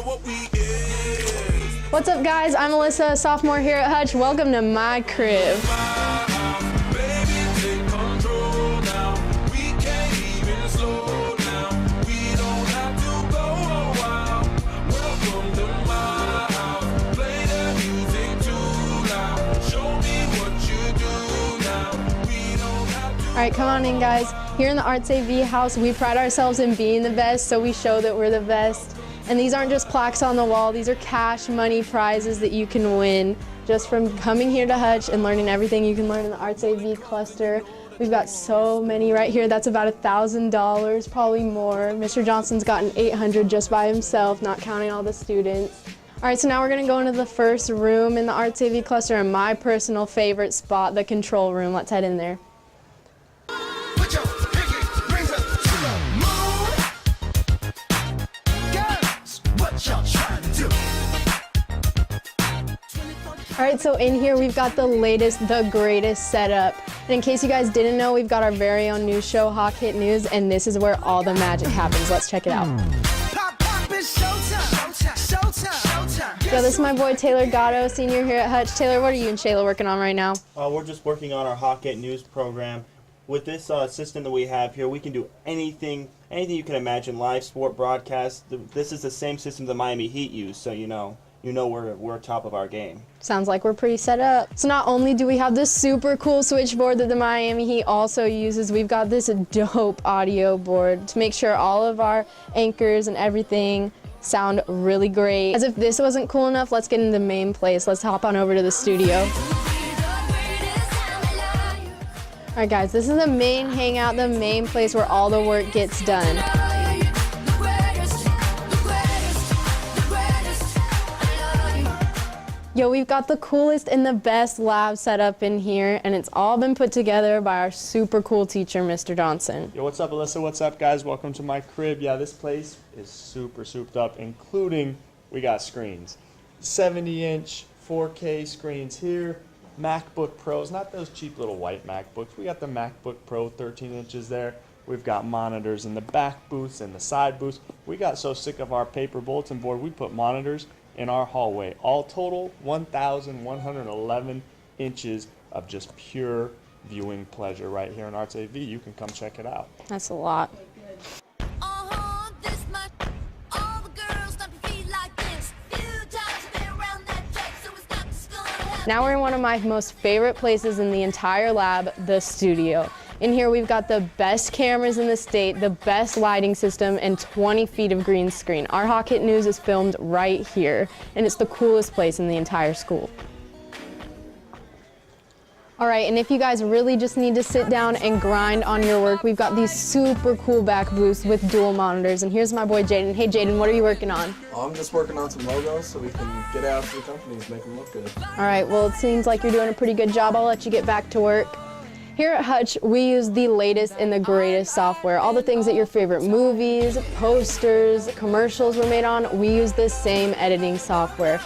what we is. What's up, guys? I'm Alyssa, a sophomore here at Hutch. Welcome to my crib. All right, come on in, guys. Here in the Arts AV house, we pride ourselves in being the best, so we show that we're the best. And these aren't just plaques on the wall, these are cash money prizes that you can win just from coming here to Hutch and learning everything you can learn in the Arts AV cluster. We've got so many right here. That's about $1,000, probably more. Mr. Johnson's gotten $800 just by himself, not counting all the students. All right, so now we're gonna go into the first room in the Arts AV cluster and my personal favorite spot, the control room. Let's head in there. All right, so in here we've got the latest, the greatest setup. And in case you guys didn't know, we've got our very own news show, Hawk Hit News, and this is where all the magic happens. Let's check it out. Yo, this is my boy Taylor Gatto, senior here at Hutch. Taylor, what are you and Shayla working on right now? We're just working on our Hawk Hit News program. With this system that we have here, we can do anything you can imagine, live sport broadcast. This is the same system the Miami Heat use, so you know we're top of our game. Sounds like we're pretty set up. So not only do we have this super cool switchboard that the Miami Heat also uses, we've got this dope audio board to make sure all of our anchors and everything sound really great. As if this wasn't cool enough, let's get into the main place. Let's hop on over to the studio. All right, guys, this is the main hangout, the main place where all the work gets done. Yo, we've got the coolest and the best lab set up in here, and it's all been put together by our super cool teacher, Mr. Johnson. Yo, what's up, Alyssa? What's up, guys? Welcome to my crib. Yeah, this place is super souped up, including we got screens. 70-inch 4K screens here. MacBook Pros, not those cheap little white MacBooks. We got the MacBook Pro 13 inches there. We've got monitors in the back booths and the side booths. We got so sick of our paper bulletin board, we put monitors in our hallway. All total, 1,111 inches of just pure viewing pleasure right here in Arts AV. You can come check it out. That's a lot. Now we're in one of my most favorite places in the entire lab, the studio. In here we've got the best cameras in the state, the best lighting system, and 20 feet of green screen. Our Hawk Hit News is filmed right here, and it's the coolest place in the entire school. All right, and if you guys really just need to sit down and grind on your work, we've got these super cool back booths with dual monitors. And here's my boy Jaden. Hey Jaden, what are you working on? I'm just working on some logos so we can get out to the companies, make them look good. All right, well, it seems like you're doing a pretty good job. I'll let you get back to work. Here at Hutch, we use the latest and the greatest software. All the things that your favorite movies, posters, commercials were made on, we use this same editing software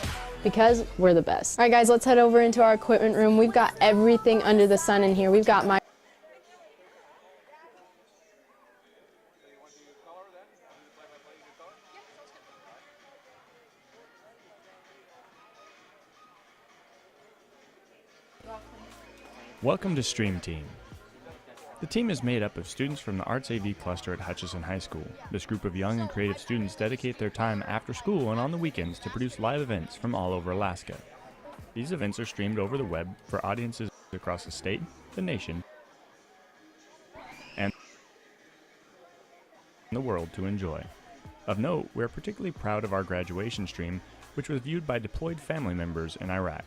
because we're the best. All right, guys, let's head over into our equipment room. We've got everything under the sun in here. We've got my Welcome to Stream Team. The team is made up of students from the Arts AV cluster at Hutchinson High School. This group of young and creative students dedicate their time after school and on the weekends to produce live events from all over Alaska. These events are streamed over the web for audiences across the state, the nation, and the world to enjoy. Of note, we are particularly proud of our graduation stream, which was viewed by deployed family members in Iraq.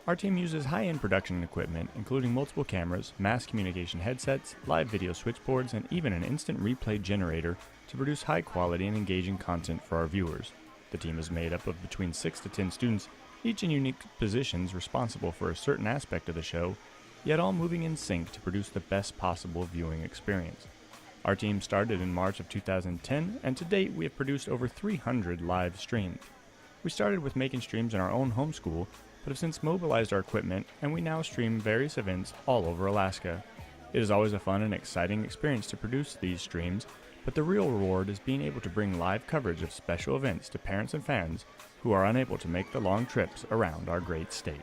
Our team uses high-end production equipment, including multiple cameras, mass communication headsets, live video switchboards, and even an instant replay generator to produce high-quality and engaging content for our viewers. The team is made up of between 6 to 10 students, each in unique positions responsible for a certain aspect of the show, yet all moving in sync to produce the best possible viewing experience. Our team started in March of 2010, and to date we have produced over 300 live streams. We started with making streams in our own home school, but have since mobilized our equipment, and we now stream various events all over Alaska. It is always a fun and exciting experience to produce these streams, But the real reward is being able to bring live coverage of special events to parents and fans who are unable to make the long trips around our great state.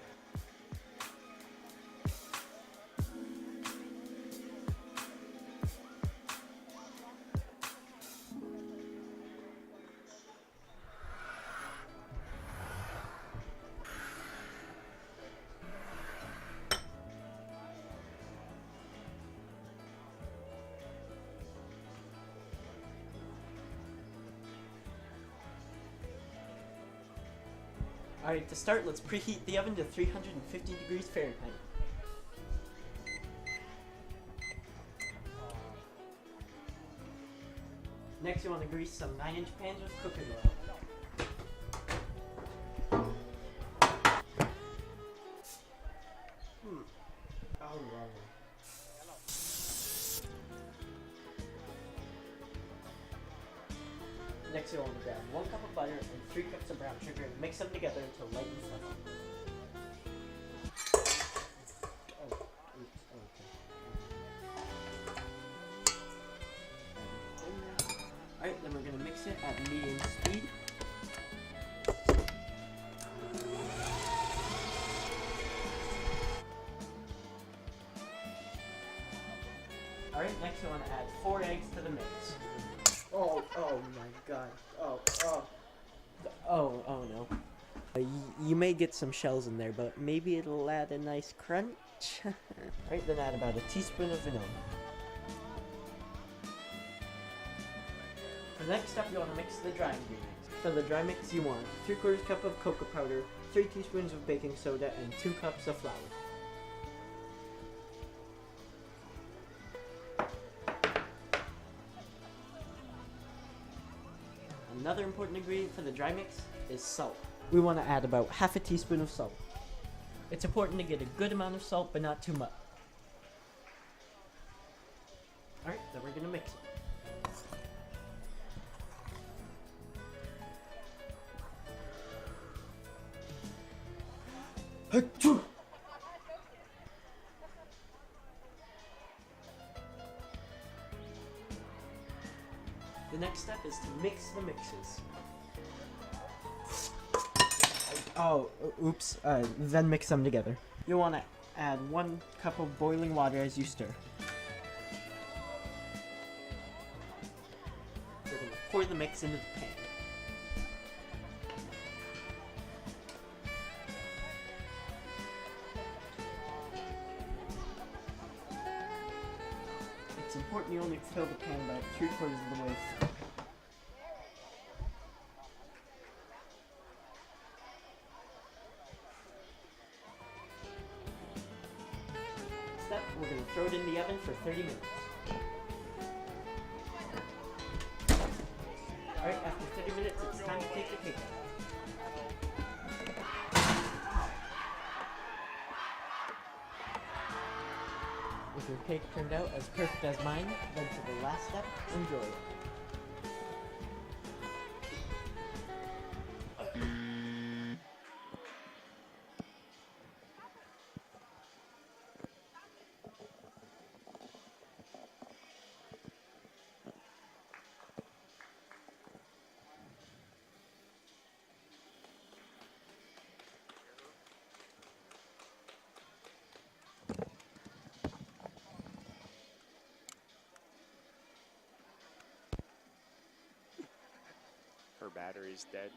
Alright, to start, let's preheat the oven to 350 degrees Fahrenheit. Next, you want to grease some 9-inch pans with cooking oil. Next, you'll want to grab 1 cup of butter and 3 cups of brown sugar and mix them together until light and fluffy. Alright, then we're going to mix it at medium speed. Alright, next you want to add 4 eggs to the mix. Oh my god. Oh no. You may get some shells in there, but maybe it'll add a nice crunch. Alright, then add about a teaspoon of vanilla. For the next step, you want to mix the dry ingredients. For the dry mix, you want 3/4 cup of cocoa powder, 3 teaspoons of baking soda, and 2 cups of flour. Another important ingredient for the dry mix is salt. We want to add about half a teaspoon of salt. It's important to get a good amount of salt, but not too much. Alright, then we're going to mix it. The next step is to mix the mixes. Then mix them together. You'll want to add 1 cup of boiling water as you stir. We're going to pour the mix into the pan. It's important you only fill the pan about 3/4 of the way through. Step, we're going to throw it in the oven for 30 minutes. Alright, after 30 minutes, it's time to take the cake out. If your cake turned out as perfect as mine, then for the last step, enjoy it. Her battery's dead.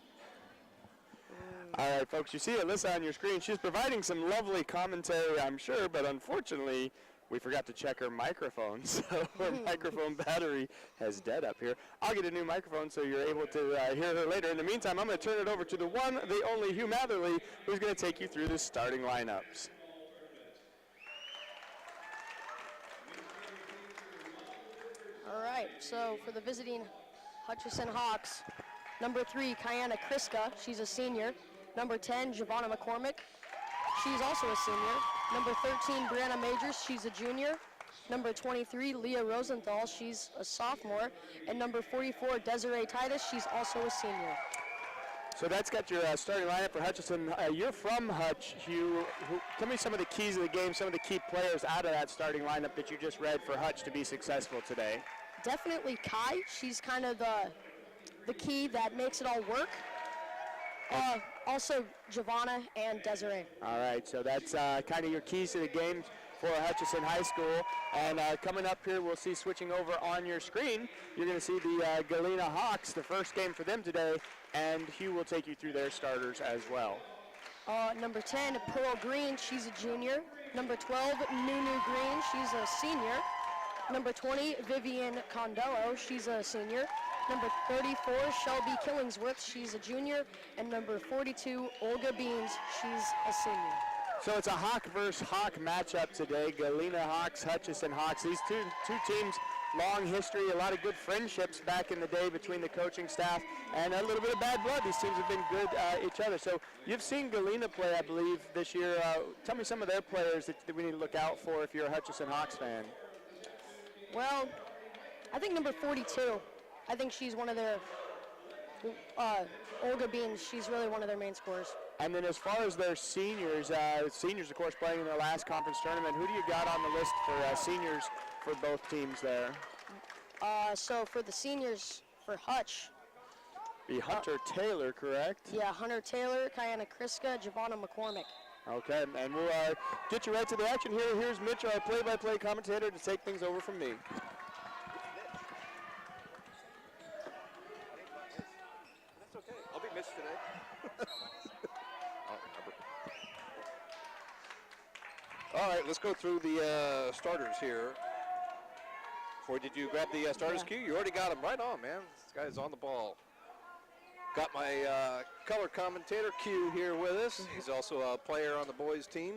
All right, folks, you see Alyssa on your screen. She's providing some lovely commentary, I'm sure, but unfortunately, we forgot to check her microphone, so her microphone battery has dead up here. I'll get a new microphone so you're able to hear her later. In the meantime, I'm going to turn it over to the one, the only Hugh Matherly, who's going to take you through the starting lineups. All right, so for the visiting Hutchinson Hawks, number 3, Kiana Kriska, she's a senior. Number 10, Giovanna McCormick, she's also a senior. Number 13, Brianna Majors, she's a junior. Number 23, Leah Rosenthal, she's a sophomore. And number 44, Desiree Titus, she's also a senior. So that's got your starting lineup for Hutchinson. You're from Hutch. Tell me some of the keys of the game, some of the key players out of that starting lineup that you just read for Hutch to be successful today. Definitely Kai. She's kind of the key that makes it all work. Also Giovanna and Desiree. All right, so that's kind of your keys to the game for Hutchinson High School. And coming up here, we'll see switching over on your screen, you're going to see the Galena Hawks, the first game for them today, and Hugh will take you through their starters as well. Number 10, Pearl Green, she's a junior. Number 12, Nunu Green, she's a senior. Number 20, Vivian Condello, she's a senior. Number 34, Shelby Killingsworth, she's a junior. And number 42, Olga Beans, she's a senior. So it's a Hawk versus Hawk matchup today. Galena Hawks, Hutchinson Hawks. These two teams, long history, a lot of good friendships back in the day between the coaching staff, and a little bit of bad blood. These teams have been good each other. So you've seen Galena play, I believe, this year. Tell me some of their players that we need to look out for if you're a Hutchinson Hawks fan. Well, I think number 42. I think she's one of their, Olga Beans, she's really one of their main scorers. And then as far as their seniors, of course, playing in their last conference tournament, who do you got on the list for seniors for both teams there? So for the seniors, for Hutch. Be Hunter Taylor, correct? Yeah, Hunter Taylor, Kiana Kriska, Giovanna McCormick. Okay, and we'll get you right to the action here. Here's Mitch, our play-by-play commentator, to take things over from me. Okay, I'll be Mitch today. All right, let's go through the starters here. Did you grab the starters cue? You already got them. Right on, man. This guy's on the ball. Got my color commentator Q here with us. He's also a player on the boys team.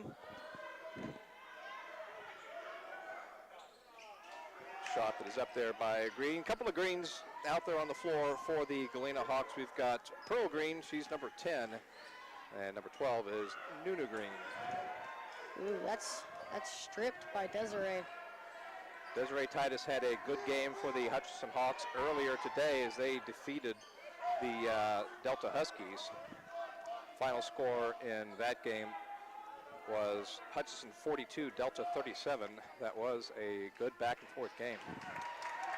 Shot that is up there by Green. Couple of greens out there on the floor for the Galena Hawks. We've got Pearl Green, she's number 10, and number 12 is Nunu Green. Ooh, that's stripped by Desiree. Desiree Titus had a good game for the Hutchinson Hawks earlier today as they defeated the Delta Huskies. Final score in that game was Hutchinson 42, Delta 37. That was a good back and forth game.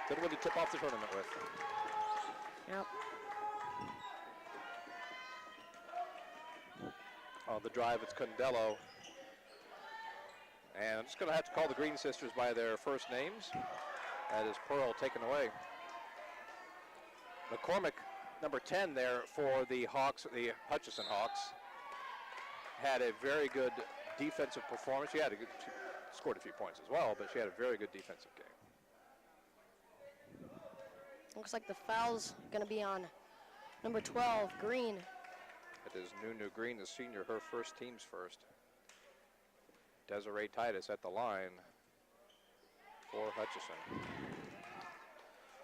Good one to tip off the tournament with. Yep. On the drive, it's Condello. And I'm just going to have to call the Green sisters by their first names. That is Pearl taken away. McCormick, number 10 there for the Hawks, the Hutchinson Hawks, had a very good defensive performance. She scored a few points as well, but she had a very good defensive game. Looks like the foul's going to be on number 12, Green. It is Nunu Green, the senior, her first team's first. Desiree Titus at the line for Hutchinson.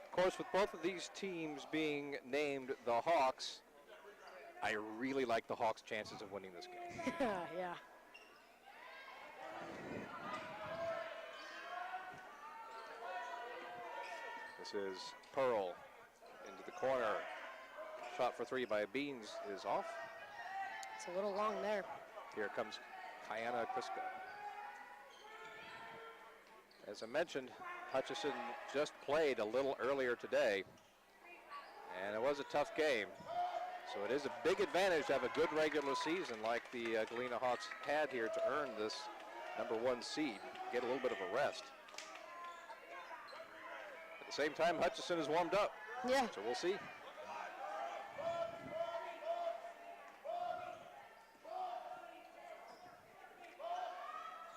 Of course, with both of these teams being named the Hawks, I really like the Hawks' chances of winning this game. Yeah. This is Pearl into the corner. Shot for three by Beans is off. It's a little long there. Here comes Kiana Kriska. As I mentioned, Hutchinson just played a little earlier today, and it was a tough game. So it is a big advantage to have a good regular season like the Galena Hawks had here to earn this #1 seed, get a little bit of a rest. At the same time, Hutchinson is warmed up. Yeah. So we'll see.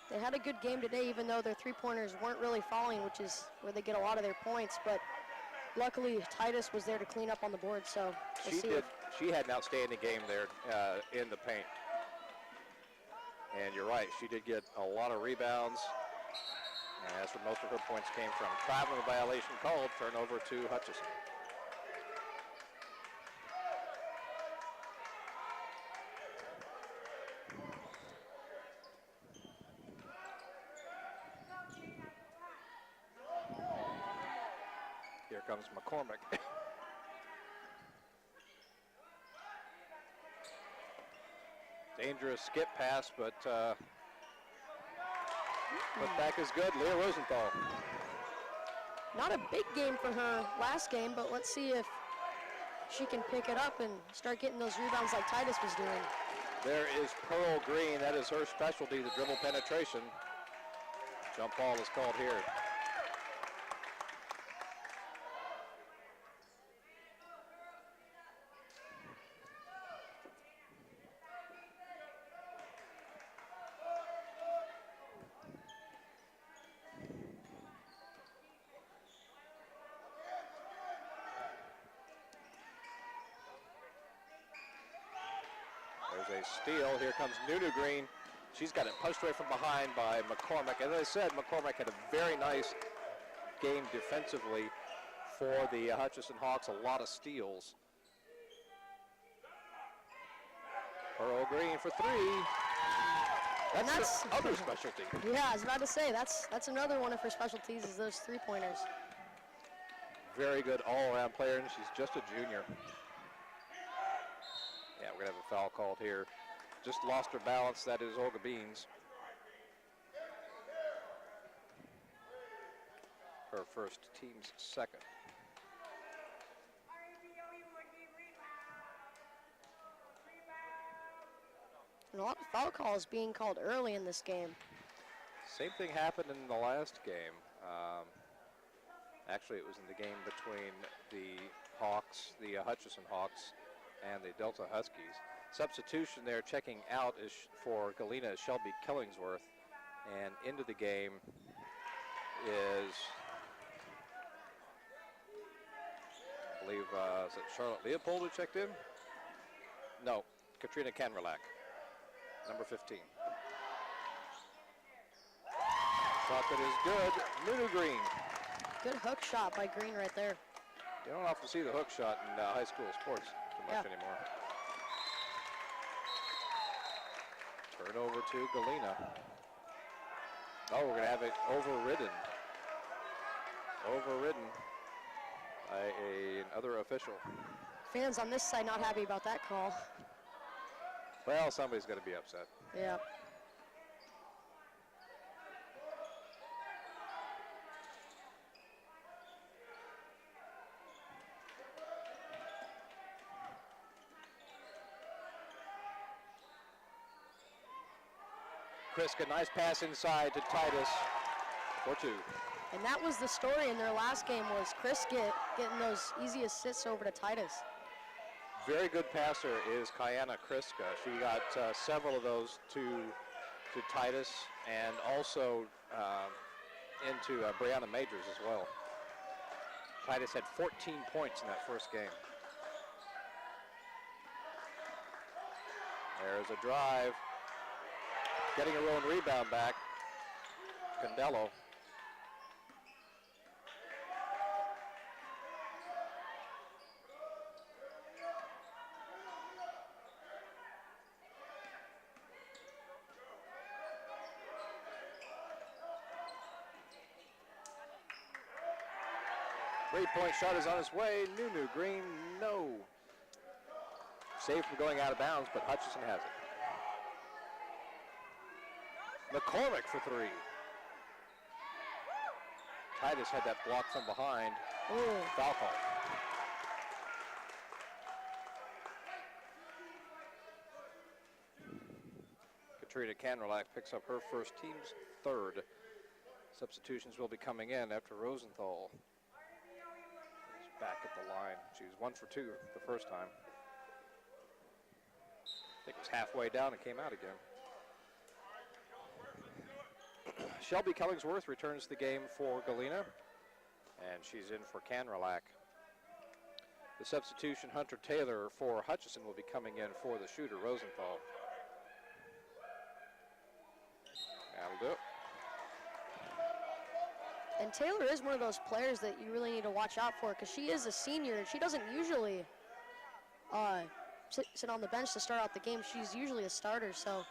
They had a good game today, even though their three-pointers weren't really falling, which is where they get a lot of their points. But luckily, Titus was there to clean up on the board, so we'll see. She had an outstanding game there in the paint. And you're right, she did get a lot of rebounds. And that's where most of her points came from. Traveling violation called, turnover to Hutchinson. Here comes McCormick. Dangerous skip pass, but put back is good. Leah Rosenthal. Not a big game for her last game, but let's see if she can pick it up and start getting those rebounds like Titus was doing. There is Pearl Green. That is her specialty, the dribble penetration. Jump ball is called here. There's a steal. Here comes Nunu Green. She's got it punched away from behind by McCormick. As I said, McCormick had a very nice game defensively for the Hutchinson Hawks. A lot of steals. Pearl Green for three. That's her other specialty. Yeah, I was about to say, that's another one of her specialties is those three-pointers. Very good all-around player, and she's just a junior. Yeah, we're going to have a foul called here. Just lost her balance. That is Olga Beans. Her first, team's second. And a lot of foul calls being called early in this game. Same thing happened in the last game. Actually, it was in the game between the Hawks, the Hutchinson Hawks, and the Delta Huskies. Substitution there, checking out is for Galena is Shelby Killingsworth, and into the game is, I believe, is it Charlotte Leopold who checked in? No, Katrina Canrelak, number 15. Shot that is good, Nunu Green. Good hook shot by Green right there. You don't often see the hook shot in high school sports too much anymore. Turnover to Galena. Oh, we're going to have it overridden. Overridden by another official. Fans on this side not happy about that call. Well, somebody's going to be upset. Yeah. Kriska, nice pass inside to Titus for two. And that was the story in their last game was Chris getting those easy assists over to Titus. Very good passer is Kiana Kriska. She got several of those to Titus and also into Brianna Majors as well. Titus had 14 points in that first game. There's a drive. Getting her own rebound back. Candello. Three-point shot is on its way. Nunu Green, no. Saved from going out of bounds, but Hutchinson has it. McCormick for three. Titus had that block from behind. Ooh. Foul call. Katrina Canrelak picks up her first, team's third. Substitutions will be coming in after Rosenthal is back at the line. She was 1 for 2 the first time. I think it was halfway down and came out again. Shelby Killingsworth returns to the game for Galena, and she's in for Canrelak. The substitution, Hunter Taylor for Hutchinson, will be coming in for the shooter, Rosenthal. That'll do it. And Taylor is one of those players that you really need to watch out for because she is a senior and she doesn't usually sit on the bench to start out the game. She's usually a starter, so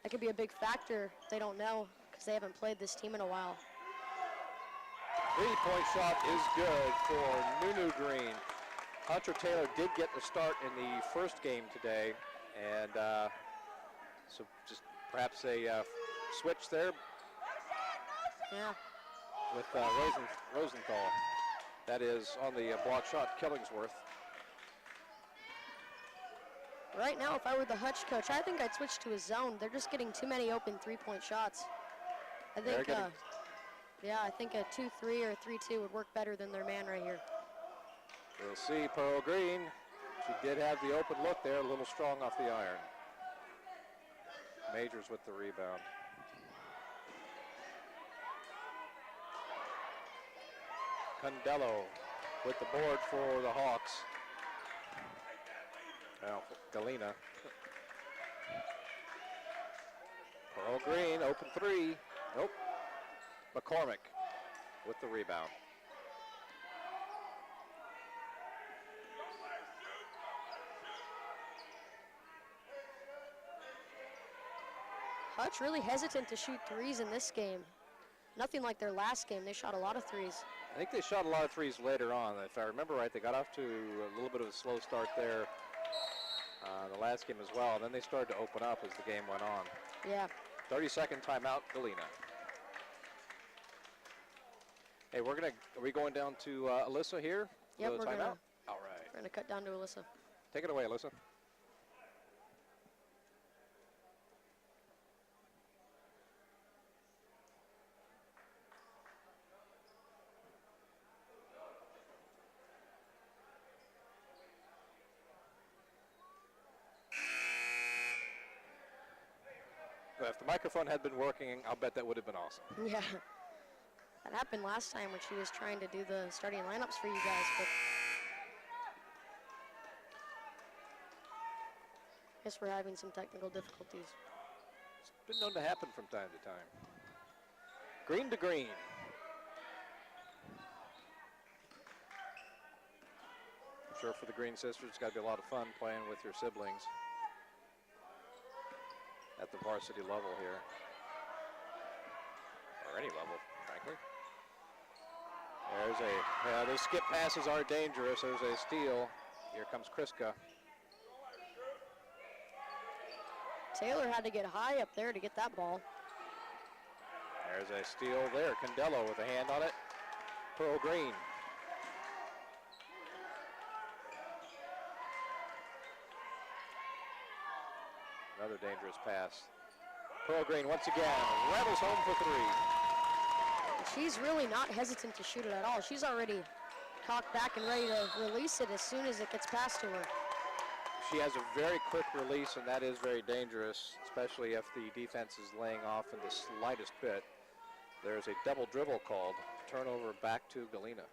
that could be a big factor. They don't know because they haven't played this team in a while. Three-point shot is good for Nunu Green. Hunter Taylor did get the start in the first game today, and so just perhaps a switch there. Yeah. with Rosenthal. That is on the block shot, Killingsworth. Right now, if I were the Hutch coach, I think I'd switch to a zone. They're just getting too many open three-point shots. I think, I think a 2-3 or a 3-2 would work better than their man right here. We'll see Pearl Green. She did have the open look there, a little strong off the iron. Majors with the rebound. Condello with the board for the Hawks. Now, Galena. Pearl Green, open three. Nope. McCormick with the rebound. Hutch really hesitant to shoot threes in this game. Nothing like their last game. They shot a lot of threes. I think they shot a lot of threes later on. If I remember right, they got off to a little bit of a slow start there the last game as well. And then they started to open up as the game went on. Yeah. 30-second timeout, Galena. Hey, are we going down to Alyssa here? Yep, for the we're timeout? All right. We're gonna cut down to Alyssa. Take it away, Alyssa. If the microphone had been working, I'll bet that would have been awesome. Yeah. That happened last time when she was trying to do the starting lineups for you guys, but I guess we're having some technical difficulties. It's been known to happen from time to time. Green to green. I'm sure for the Green sisters, it's got to be a lot of fun playing with your siblings at the varsity level here, or any level, frankly. Those skip passes are dangerous. There's a steal. Here comes Kriska. Taylor had to get high up there to get that ball. There's a steal there. Condello with a hand on it. Pearl Green. Another dangerous pass. Pearl Green once again rattles home for three. She's really not hesitant to shoot it at all. She's already cocked back and ready to release it as soon as it gets passed to her. She has a very quick release, and that is very dangerous, especially if the defense is laying off in the slightest bit. There's a double dribble called. Turnover back to Galena.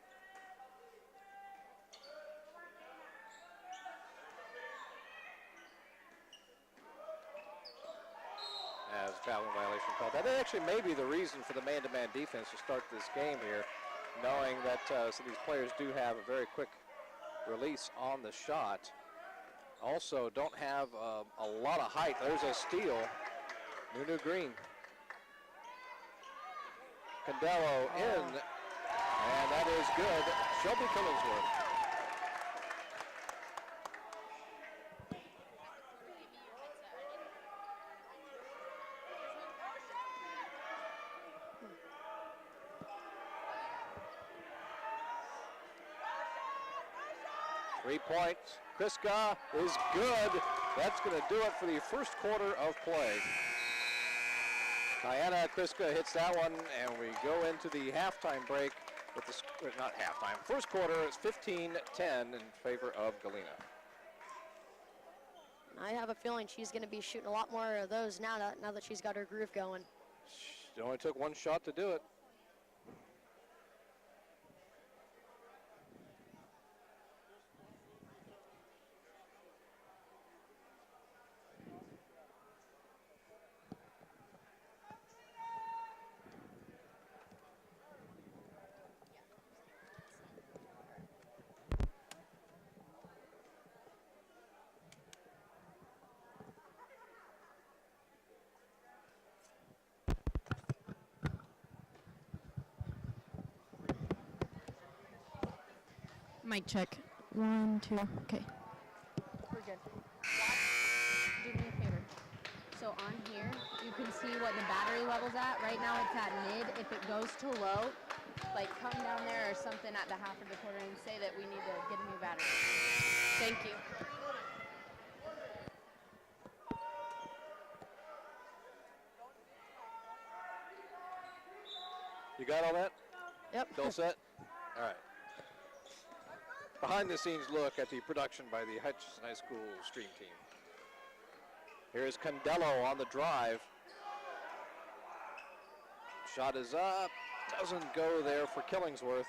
As fouling violation called. That actually may be the reason for the man-to-man defense to start this game here, knowing that some of these players do have a very quick release on the shot. Also don't have a lot of height. There's a steal. Nunu Green. Condello in, and that is good. Shelby Killingsworth. Three points. Kriska is good. That's going to do it for the first quarter of play. Diana Kriska hits that one, and we go into the halftime break with the, not halftime, first quarter is 15-10 in favor of Galena. I have a feeling she's going to be shooting a lot more of those now that she's got her groove going. She only took one shot to do it. Mic check. 1, 2. Okay. We're good. Do me a favor. So on here, you can see what the battery level's at. Right now it's at mid. If it goes to low, like come down there or something at the half of the quarter and say that we need to get a new battery. Thank you. You got all that? Yep. All set? All right. Behind the scenes look at the production by the Hutch High School stream team. Here's Condello on the drive. Shot is up. Doesn't go there for Killingsworth.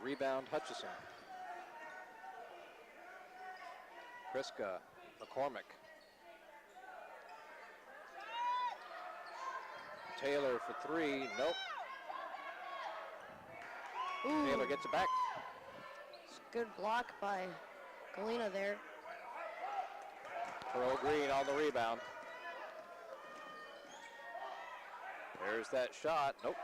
Rebound Hutchison. Kriska, McCormick. Taylor for three. Nope. Ooh. Taylor gets it back. It's a good block by Galena there. Pearl Green on the rebound. There's that shot. Nope.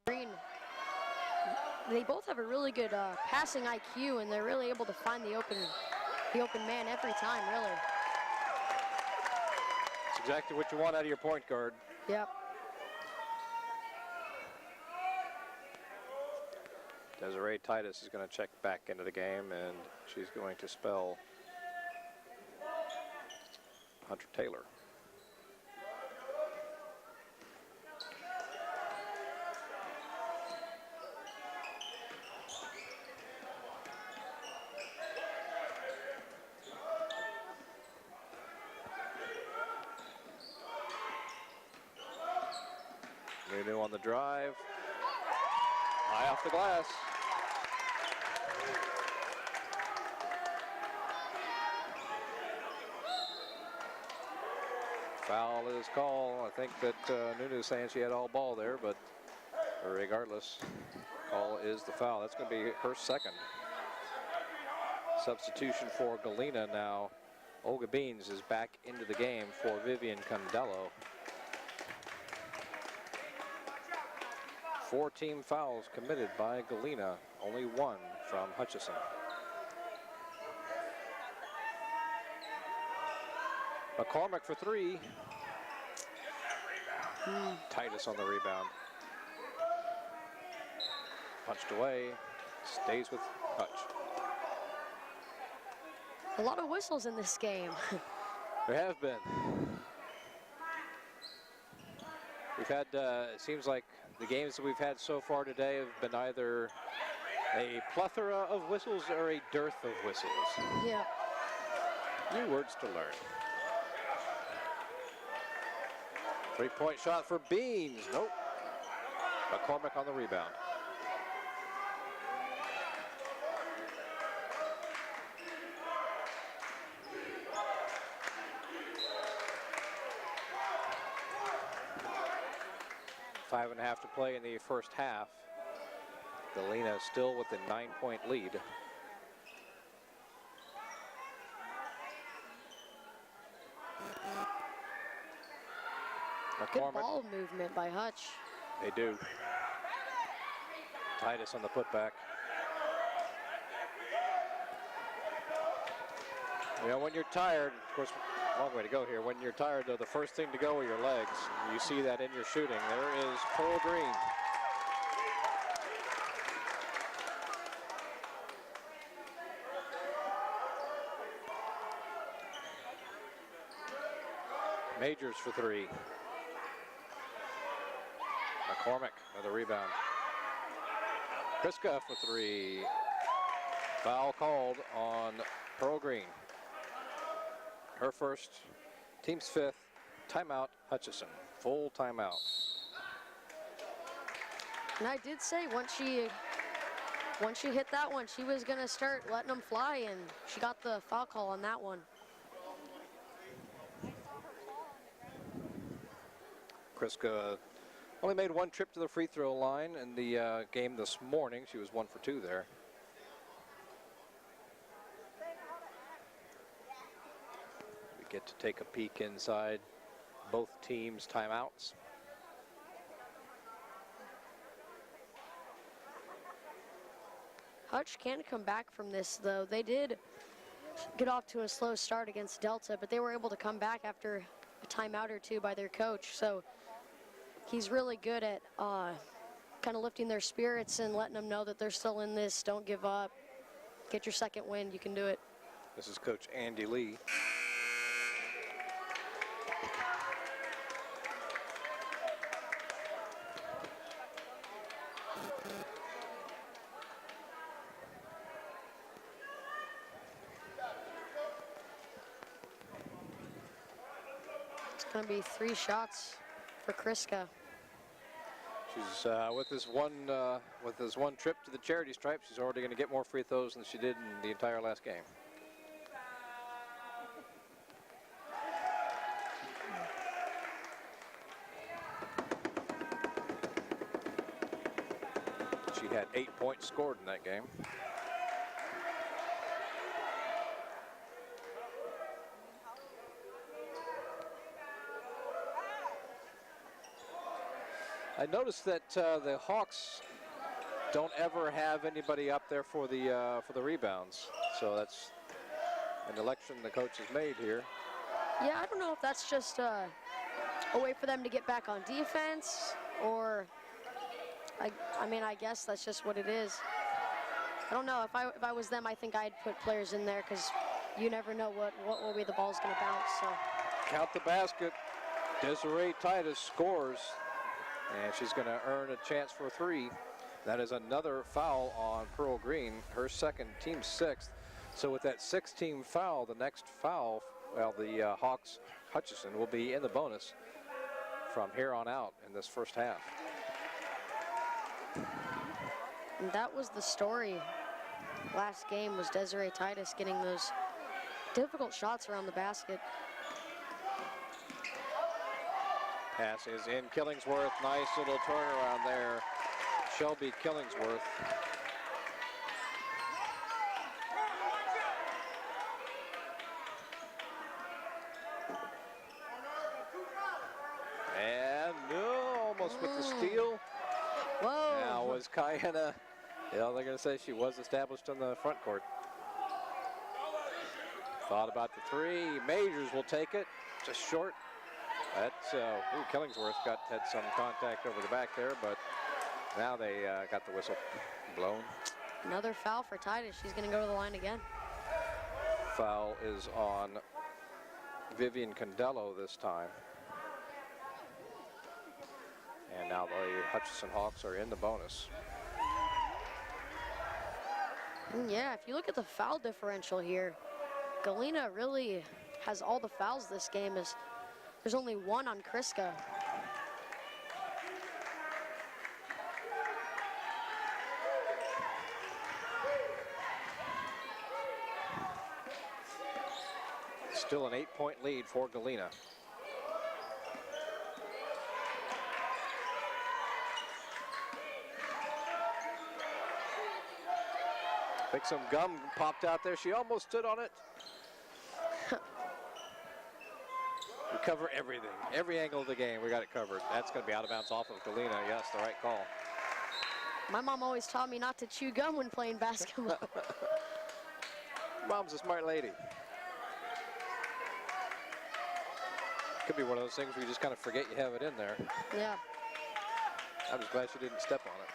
Green. They both have a really good passing IQ, and they're really able to find the open man every time, really. It's exactly what you want out of your point guard. Yep. Desiree Titus is going to check back into the game, and she's going to spell Hunter Taylor. Nunu on the drive. High off the glass. Foul is called. I think that Nunu's saying she had all ball there, but regardless, call is the foul. That's going to be her second. Substitution for Galena now. Olga Beans is back into the game for Vivian Condello. 4 team fouls committed by Galena, only 1 from Hutchison. McCormick for 3. Titus on the rebound. Punched away, stays with Hutch. A lot of whistles in this game. There have been. We've had, it seems like the games that we've had so far today have been either a plethora of whistles or a dearth of whistles. Yeah. New words to learn. 3-point shot for Beans. Nope. McCormick on the rebound. Five and a half to play in the first half. Galena still with a 9-point lead. Good ball movement by Hutch. They do. Titus on the putback. You know, when you're tired, of course, long way to go here. When you're tired, though, the first thing to go are your legs. You see that in your shooting. There is Pearl Green. Majors for 3. McCormick with a rebound. Kriska for 3. Foul called on Pearl Green. Her first, team's 5th. Timeout, Hutchison. Full timeout. And I did say once she hit that one, she was going to start letting them fly, and she got the foul call on that one. Kriska Only made one trip to the free throw line in the game this morning. She was 1 for 2 there. We get to take a peek inside both teams' timeouts. Hutch can come back from this, though. They did get off to a slow start against Delta, but they were able to come back after a timeout or two by their coach. So he's really good at kind of lifting their spirits and letting them know that they're still in this. Don't give up. Get your second win. You can do it. This is Coach Andy Lee. It's going to be 3 shots for Kriska. She's with this one trip to the charity stripe, she's already going to get more free throws than she did in the entire last game. She had 8 points scored in that game. I noticed that the Hawks don't ever have anybody up there for the rebounds. So that's an election the coach has made here. Yeah, I don't know if that's just a way for them to get back on defense, or I mean, I guess that's just what it is. I don't know. If I was them, I think I'd put players in there, because you never know what way the ball's going to bounce. So count the basket. Desiree Titus scores, and she's going to earn a chance for a 3. That is another foul on Pearl Green, her second, team 6th. So with that 6th-team foul, the next foul, well, the Hawks Hutchison will be in the bonus from here on out in this first half. And that was the story last game, was Desiree Titus getting those difficult shots around the basket. Pass is in Killingsworth. Nice little turnaround there. Shelby Killingsworth. And no, almost with the steal. Whoa. Now was Kayana. Yeah, they're going to say she was established on the front court. Thought about the 3. Majors will take it. Just short. That's, Killingsworth had some contact over the back there, but now they got the whistle blown. Another foul for Titus. She's going to go to the line again. Foul is on Vivian Condello this time. And now the Hutchison Hawks are in the bonus. Yeah, if you look at the foul differential here, Galena really has all the fouls this game. There's only 1 on Kriska. Still an 8-point lead for Galena. I think some gum popped out there. She almost stood on it. We cover everything. Every angle of the game, we got it covered. That's going to be out of bounds off of Galena. Yes, the right call. My mom always taught me not to chew gum when playing basketball. Mom's a smart lady. Could be one of those things where you just kind of forget you have it in there. Yeah. I'm just glad she didn't step on it.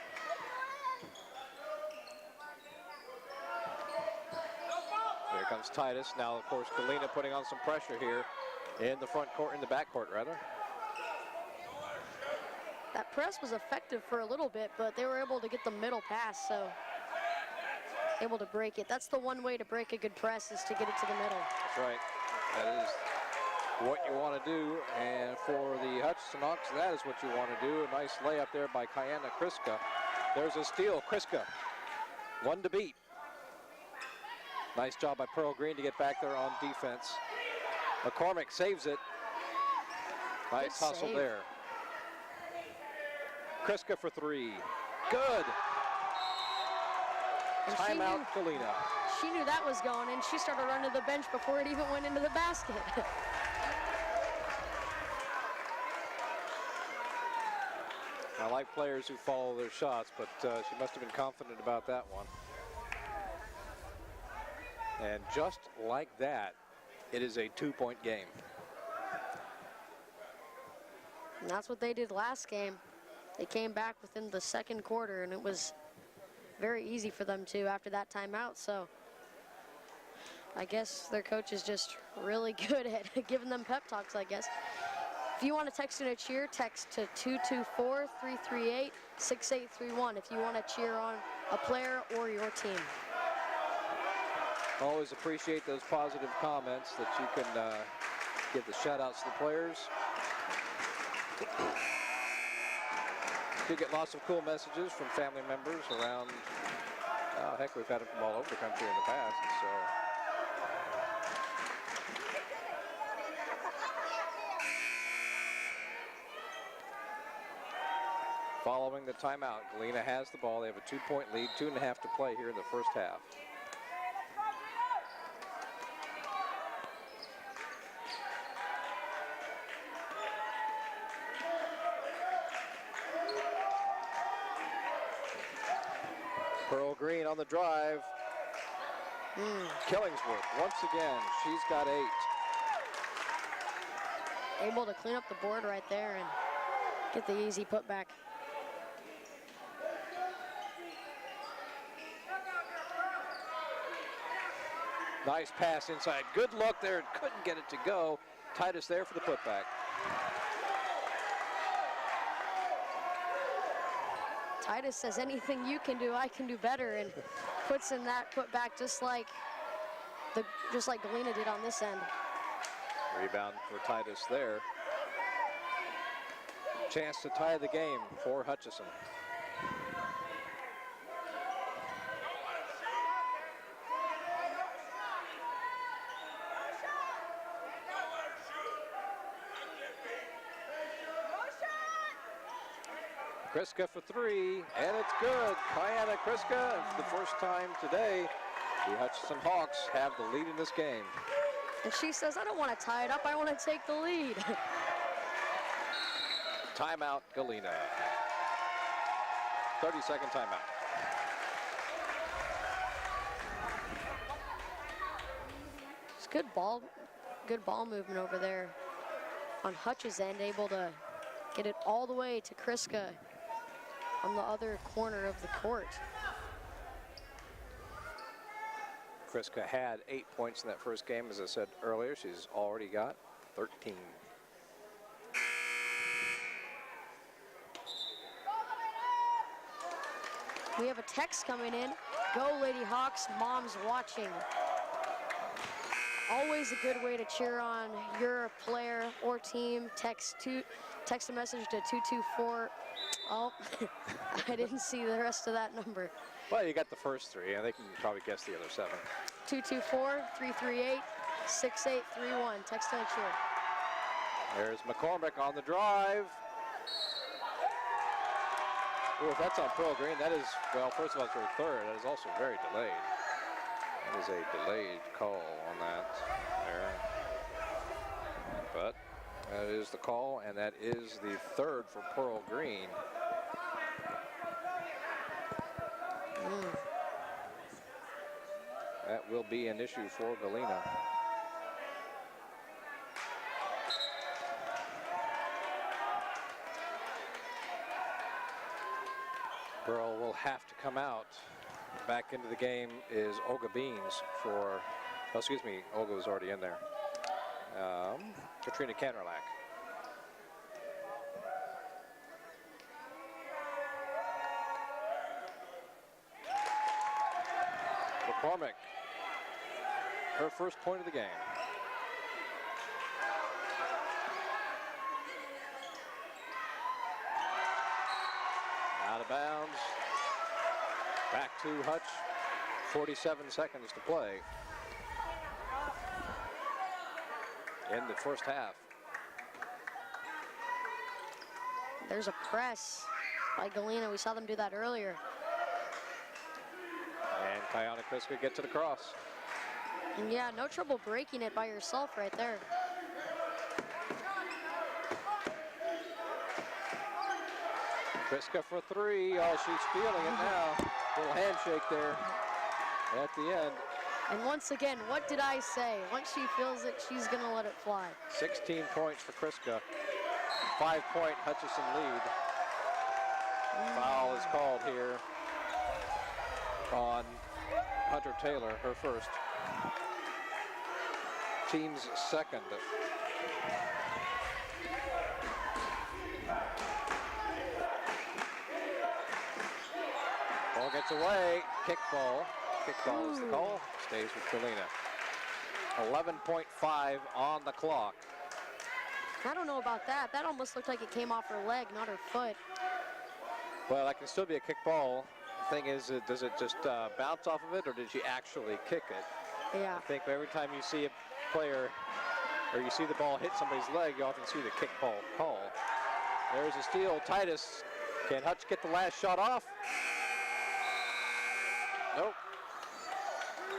There comes Titus. Now, of course, Galena putting on some pressure here in the front court, in the back court, rather. That press was effective for a little bit, but they were able to get the middle pass, so able to break it. That's the one way to break a good press, is to get it to the middle. That's right. That is what you want to do, and for the Hutchison Hawks, that is what you want to do. A nice layup there by Kayana Kriska. There's a steal. Kriska, 1 to beat. Nice job by Pearl Green to get back there on defense. McCormick saves it. Nice hustle there. Kriska for three. Good. And Timeout, Galena. She knew that was going in. She started running to the bench before it even went into the basket. I like players who follow their shots, but she must have been confident about that one. And just like that, it is a 2-point game. And that's what they did last game. They came back within the second quarter, and it was very easy for them to after that timeout. So I guess their coach is just really good at giving them pep talks, I guess. If you want to text in a cheer, text to 224-338-6831 if you want to cheer on a player or your team. Always appreciate those positive comments that you can give the shout outs to the players. You get lots of cool messages from family members around. Heck, we've had them from all over the country in the past. So. Following the timeout, Galena has the ball. They have a 2-point lead, 2.5 to play here in the first half. Pearl Green on the drive. Killingsworth, once again, she's got 8. Able to clean up the board right there and get the easy putback. Nice pass inside. Good look there. Couldn't get it to go. Titus there for the putback. Titus says, anything you can do, I can do better, and puts in that putback just like Galena did on this end. Rebound for Titus there. Chance to tie the game for Hutchison. Kriska for three, and it's good. Kiana Kriska, and for the first time today, the Hutchison Hawks have the lead in this game. And she says, I don't want to tie it up, I want to take the lead. Timeout, Galena. 30-second timeout. It's good ball movement over there on Hutch's end, able to get it all the way to Kriska on the other corner of the court. Kriska had 8 points in that first game. As I said earlier, she's already got 13. We have a text coming in. Go Lady Hawks, mom's watching. Always a good way to cheer on your player or team. Text a message to 224. Oh, I didn't see the rest of that number. Well, you got the first three, and they can probably guess the other 7. 224-338-6831. Text and a cheer. There's McCormick on the drive. Well, if that's on Pearl Green, that is, well, first of all, it's her third. That is also very delayed. That is a delayed call on that there. But that is the call, and that is the third for Pearl Green. That will be an issue for Galena. Pearl will have to come out. Back into the game is Olga Beans for, oh, excuse me, Olga was already in there. Katrina Kanderlach. McCormick, her first point of the game. Out of bounds. Back to Hutch. 47 seconds to play in the first half. There's a press. by Galena. We saw them do that earlier. And Kiana Kriska get to the cross. And yeah, no trouble breaking it by yourself right there. Kriska for three. Oh, she's feeling it now. Little handshake there at the end. And once again, what did I say? Once she feels it, she's going to let it fly. 16 points for Kriska. 5-point Hutchison lead. Foul is called here on Hunter Taylor, her first. Team's second. Ball gets away. Kickball. Kickball is the call. Stays with Galena. 11.5 on the clock. I don't know about that. That almost looked like it came off her leg, not her foot. Well, that can still be a kickball. The thing is, does it just bounce off of it, or did she actually kick it? Yeah. I think every time you see a player, or you see the ball hit somebody's leg, you often see the kickball call. There's a steal. Titus, can Hutch get the last shot off? Nope.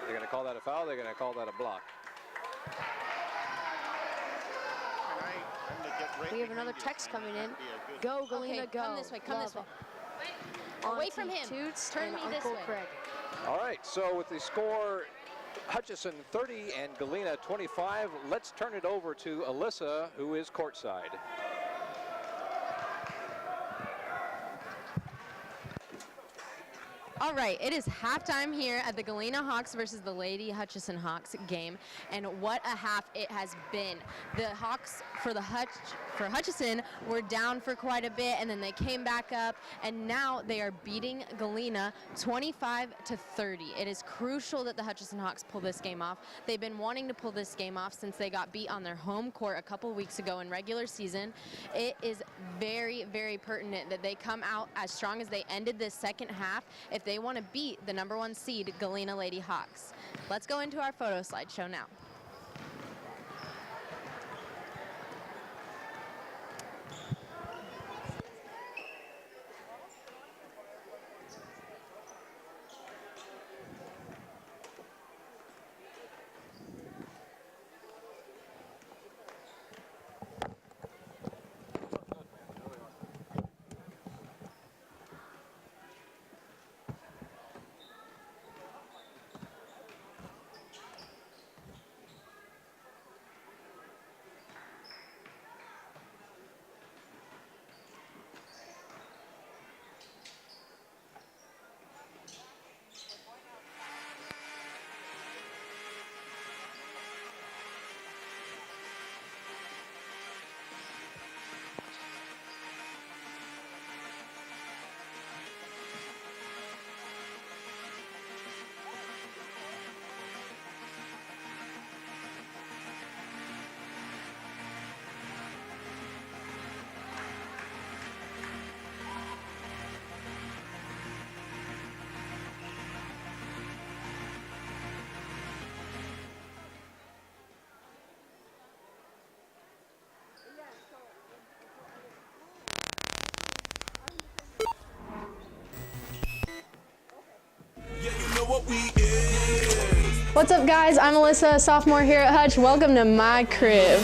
They're going to call that a foul. They're going to call that a block. We have another text coming in. Go, Galena, Okay, go. come this way, come this way. Away from him. Toots Turn and me this Uncle way. Craig. All right, so with the score, Hutchison 30 and Galena 25, let's turn it over to Alyssa, who is courtside. All right, it is halftime here at the Galena Hawks versus the Lady Hutchison Hawks game, and what a half it has been. The Hawks for Hutchison were down for quite a bit, and then they came back up, and now they are beating Galena 25-30. It is crucial that the Hutchison Hawks pull this game off. They've been wanting to pull this game off since they got beat on their home court a couple weeks ago in regular season. It is very, very pertinent that they come out as strong as they ended this second half if they want to beat the #1 seed Galena Lady Hawks. Let's go into our photo slideshow now. What's up, guys? I'm Alyssa, sophomore here at Hutch. Welcome to my crib.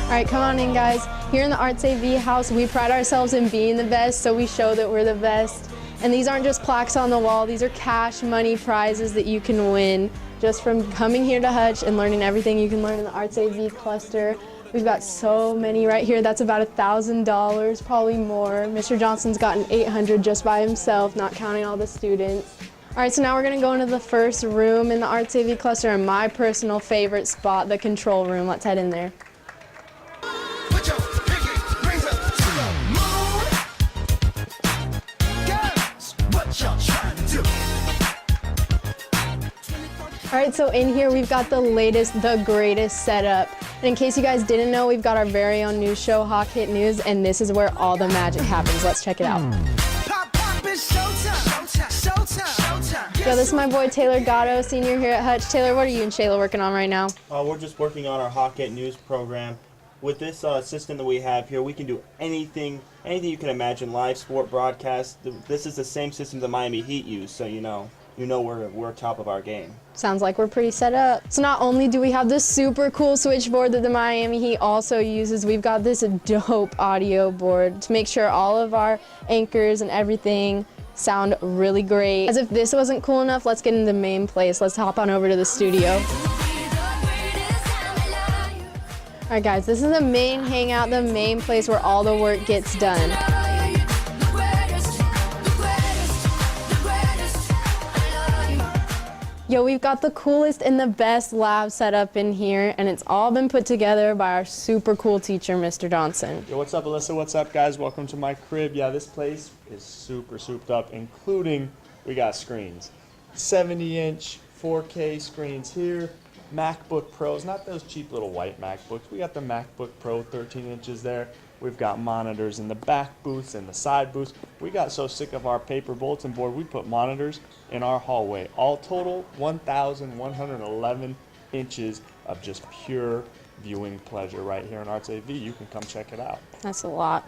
All right, come on in, guys. Here in the Arts AV house, we pride ourselves in being the best, so we show that we're the best. And these aren't just plaques on the wall, these are cash money prizes that you can win just from coming here to Hutch and learning everything you can learn in the Arts AV cluster. We've got so many right here. That's about $1,000, probably more. Mr. Johnson's gotten $800 just by himself, not counting all the students. All right, so now we're gonna go into the first room in the Arts AV cluster and my personal favorite spot, the control room. Let's head in there. All right, so in here we've got the latest, the greatest setup. And in case you guys didn't know, we've got our very own news show, Hawk Hit News, and this is where all the magic happens. Let's check it out. Yo, this is my boy Taylor Gatto, senior here at Hutch. Taylor, what are you and Shayla working on right now? We're just working on our Hawk Hit News program. With this system that we have here, we can do anything you can imagine, live sport broadcast. This is the same system the Miami Heat use, so you know we're top of our game. Sounds like we're pretty set up. So not only do we have this super cool switchboard that the Miami Heat also uses, we've got this dope audio board to make sure all of our anchors and everything sound really great. As if this wasn't cool enough, let's get into the main place. Let's hop on over to the studio. All right, guys, this is the main hangout, the main place where all the work gets done. Yo, we've got the coolest and the best lab set up in here, and it's all been put together by our super cool teacher, Mr. Johnson. Yo, what's up, Alyssa? What's up, guys? Welcome to my crib. Yeah, this place is super souped up, including we got screens. 70-inch 4K screens here. MacBook Pros, not those cheap little white MacBooks. We got the MacBook Pro 13 inches there. We've got monitors in the back booths and the side booths. We got so sick of our paper bulletin board, we put monitors in our hallway. All total, 1,111 inches of just pure viewing pleasure right here in Arts AV. You can come check it out. That's a lot.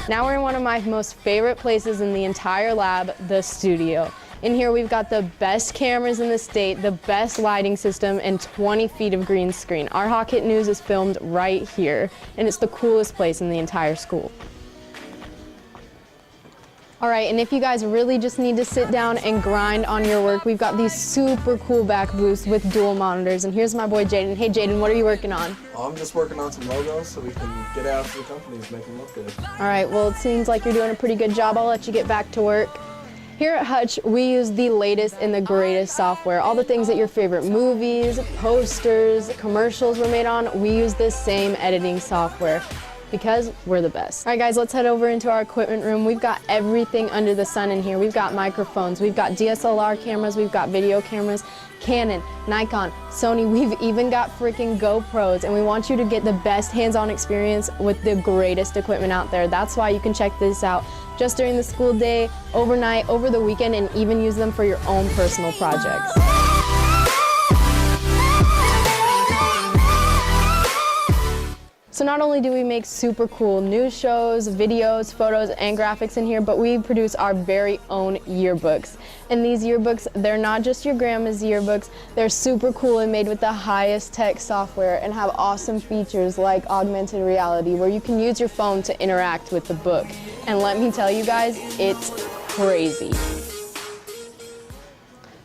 Now we're in one of my most favorite places in the entire lab, the studio. In here we've got the best cameras in the state, the best lighting system, and 20 feet of green screen. Our Hawk Hit News is filmed right here, and it's the coolest place in the entire school. All right, and if you guys really just need to sit down and grind on your work, we've got these super cool back booths with dual monitors. And here's my boy Jaden. Hey Jaden, what are you working on? I'm just working on some logos so we can get out to the companies, make them look good. All right, well it seems like you're doing a pretty good job. I'll let you get back to work. Here at Hutch, we use the latest and the greatest software. All the things that your favorite movies, posters, commercials were made on, we use this same editing software, because we're the best. All right, guys, let's head over into our equipment room. We've got everything under the sun in here. We've got microphones, we've got DSLR cameras, we've got video cameras, Canon, Nikon, Sony, we've even got freaking GoPros, and we want you to get the best hands-on experience with the greatest equipment out there. That's why you can check this out just during the school day, overnight, over the weekend, and even use them for your own personal projects. So not only do we make super cool news shows, videos, photos, and graphics in here, but we produce our very own yearbooks. And these yearbooks, they're not just your grandma's yearbooks, they're super cool and made with the highest tech software and have awesome features like augmented reality where you can use your phone to interact with the book. And let me tell you guys, it's crazy.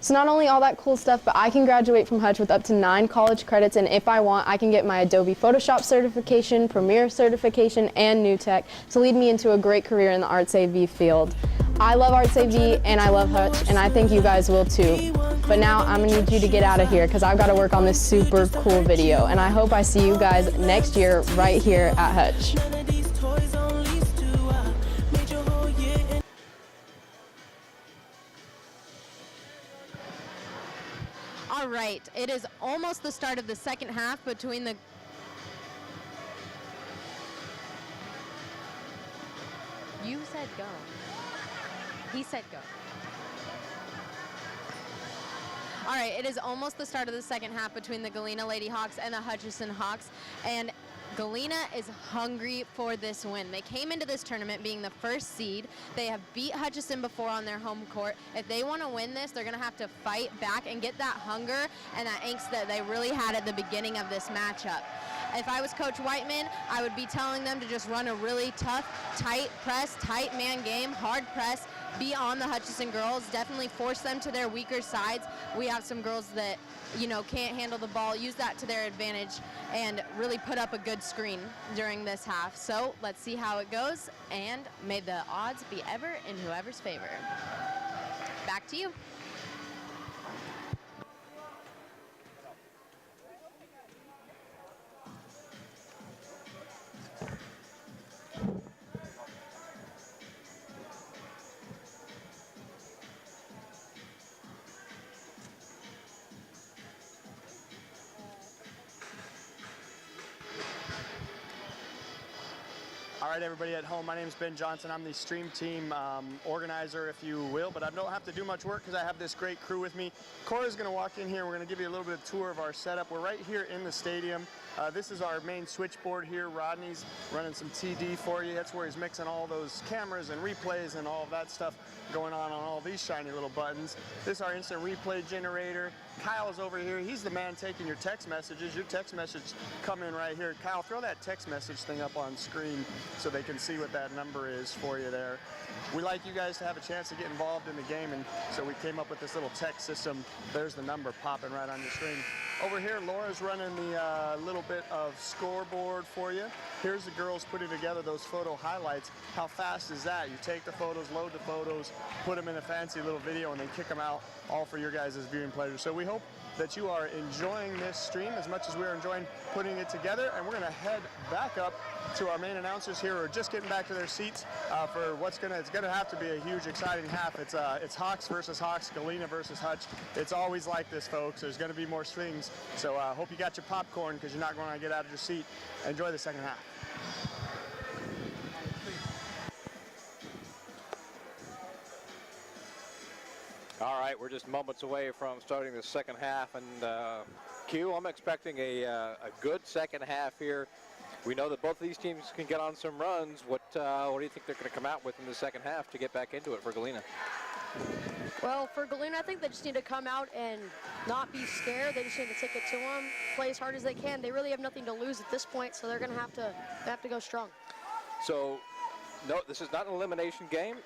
So not only all that cool stuff, but I can graduate from Hutch with up to 9 college credits, and if I want, I can get my Adobe Photoshop certification, Premiere certification, and New Tech to lead me into a great career in the Arts AV field. I love Arts AV, and I love Hutch, and I think you guys will too. But now I'm gonna need you to get out of here because I've got to work on this super cool video, and I hope I see you guys next year right here at Hutch. All right, it is almost the start of the second half between the... You said go. He said go. All right, it is almost the start of the second half between the Galena Lady Hawks and the Hutchinson Hawks, and Galena is hungry for this win. They came into this tournament being the first seed. They have beat Hutchinson before on their home court. If they want to win this, they're going to have to fight back and get that hunger and that angst that they really had at the beginning of this matchup. If I was Coach Whiteman, I would be telling them to just run a really tough, tight press, tight man game, hard press, be on the Hutchinson girls, definitely force them to their weaker sides. We have some girls that, you know, can't handle the ball, use that to their advantage, and really put up a good screen during this half. So let's see how it goes, and may the odds be ever in whoever's favor. Back to you. right, everybody at home, my name is Ben Johnson. I'm the stream team organizer, if you will, but I don't have to do much work because I have this great crew with me. Cora's going to walk in here. We're going to give you a little bit of tour of our setup. We're right here in the stadium. This is our main switchboard here. Rodney's running some TD for you. That's where he's mixing all those cameras and replays and all of that stuff going on all these shiny little buttons. This is our instant replay generator. Kyle's over here. He's the man taking your text messages. Your text message come in right here. Kyle, throw that text message thing up on screen so they can see what that number is for you there. We like you guys to have a chance to get involved in the game, and so we came up with this little text system. There's the number popping right on your screen. Over here, Laura's running the little bit of scoreboard for you. Here's the girls putting together those photo highlights. How fast is that? You take the photos, load the photos, put them in a fancy little video, and then kick them out, all for your guys' viewing pleasure. So we hope that you are enjoying this stream as much as we're enjoying putting it together, and we're going to head back up to our main announcers here who are just getting back to their seats for it's going to have to be a huge, exciting half. It's Hawks versus Hawks, Galena versus Hutch. It's always like this, folks. There's going to be more swings, so I hope you got your popcorn because you're not going to get out of your seat. Enjoy the second half. All right, we're just moments away from starting the second half, and Q, I'm expecting a good second half here. We know that both of these teams can get on some runs. What do you think they're going to come out with in the second half to get back into it for Galena? Well, for Galena, I think they just need to come out and not be scared. They just need to take it to them, play as hard as they can. They really have nothing to lose at this point, so they're going to have to go strong. So, no, this is not an elimination game.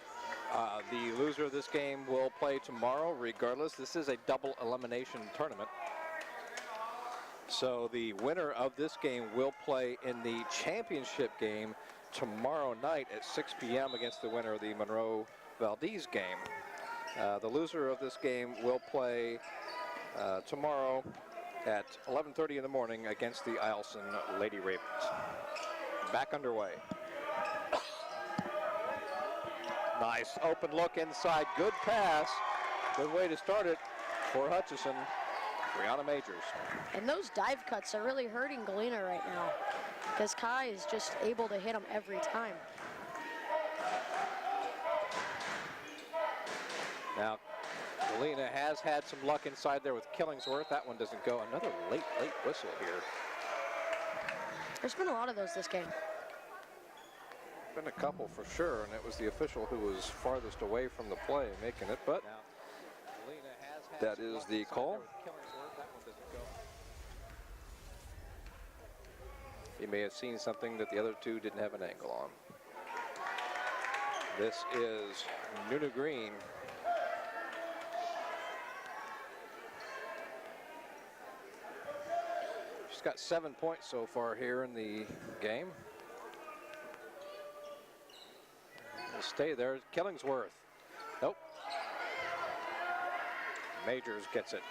The loser of this game will play tomorrow regardless. This is a double elimination tournament. So the winner of this game will play in the championship game tomorrow night at 6 p.m. against the winner of the Monroe-Valdez game. The loser of this game will play tomorrow at 11:30 in the morning against the Eielson Lady Ravens. Back underway. Nice open look inside. Good pass. Good way to start it for Hutchison. Brianna Majors. And those dive cuts are really hurting Galena right now because Kai is just able to hit them every time. Now, Galena has had some luck inside there with Killingsworth. That one doesn't go. Another late whistle here. There's been a lot of those this game. Been a couple for sure, and it was the official who was farthest away from the play making it, but that is the call. He may have seen something that the other two didn't have an angle on. This is Nuna Green. She's got 7 points so far here in the game. Stay there. Killingsworth. Nope. Majors gets it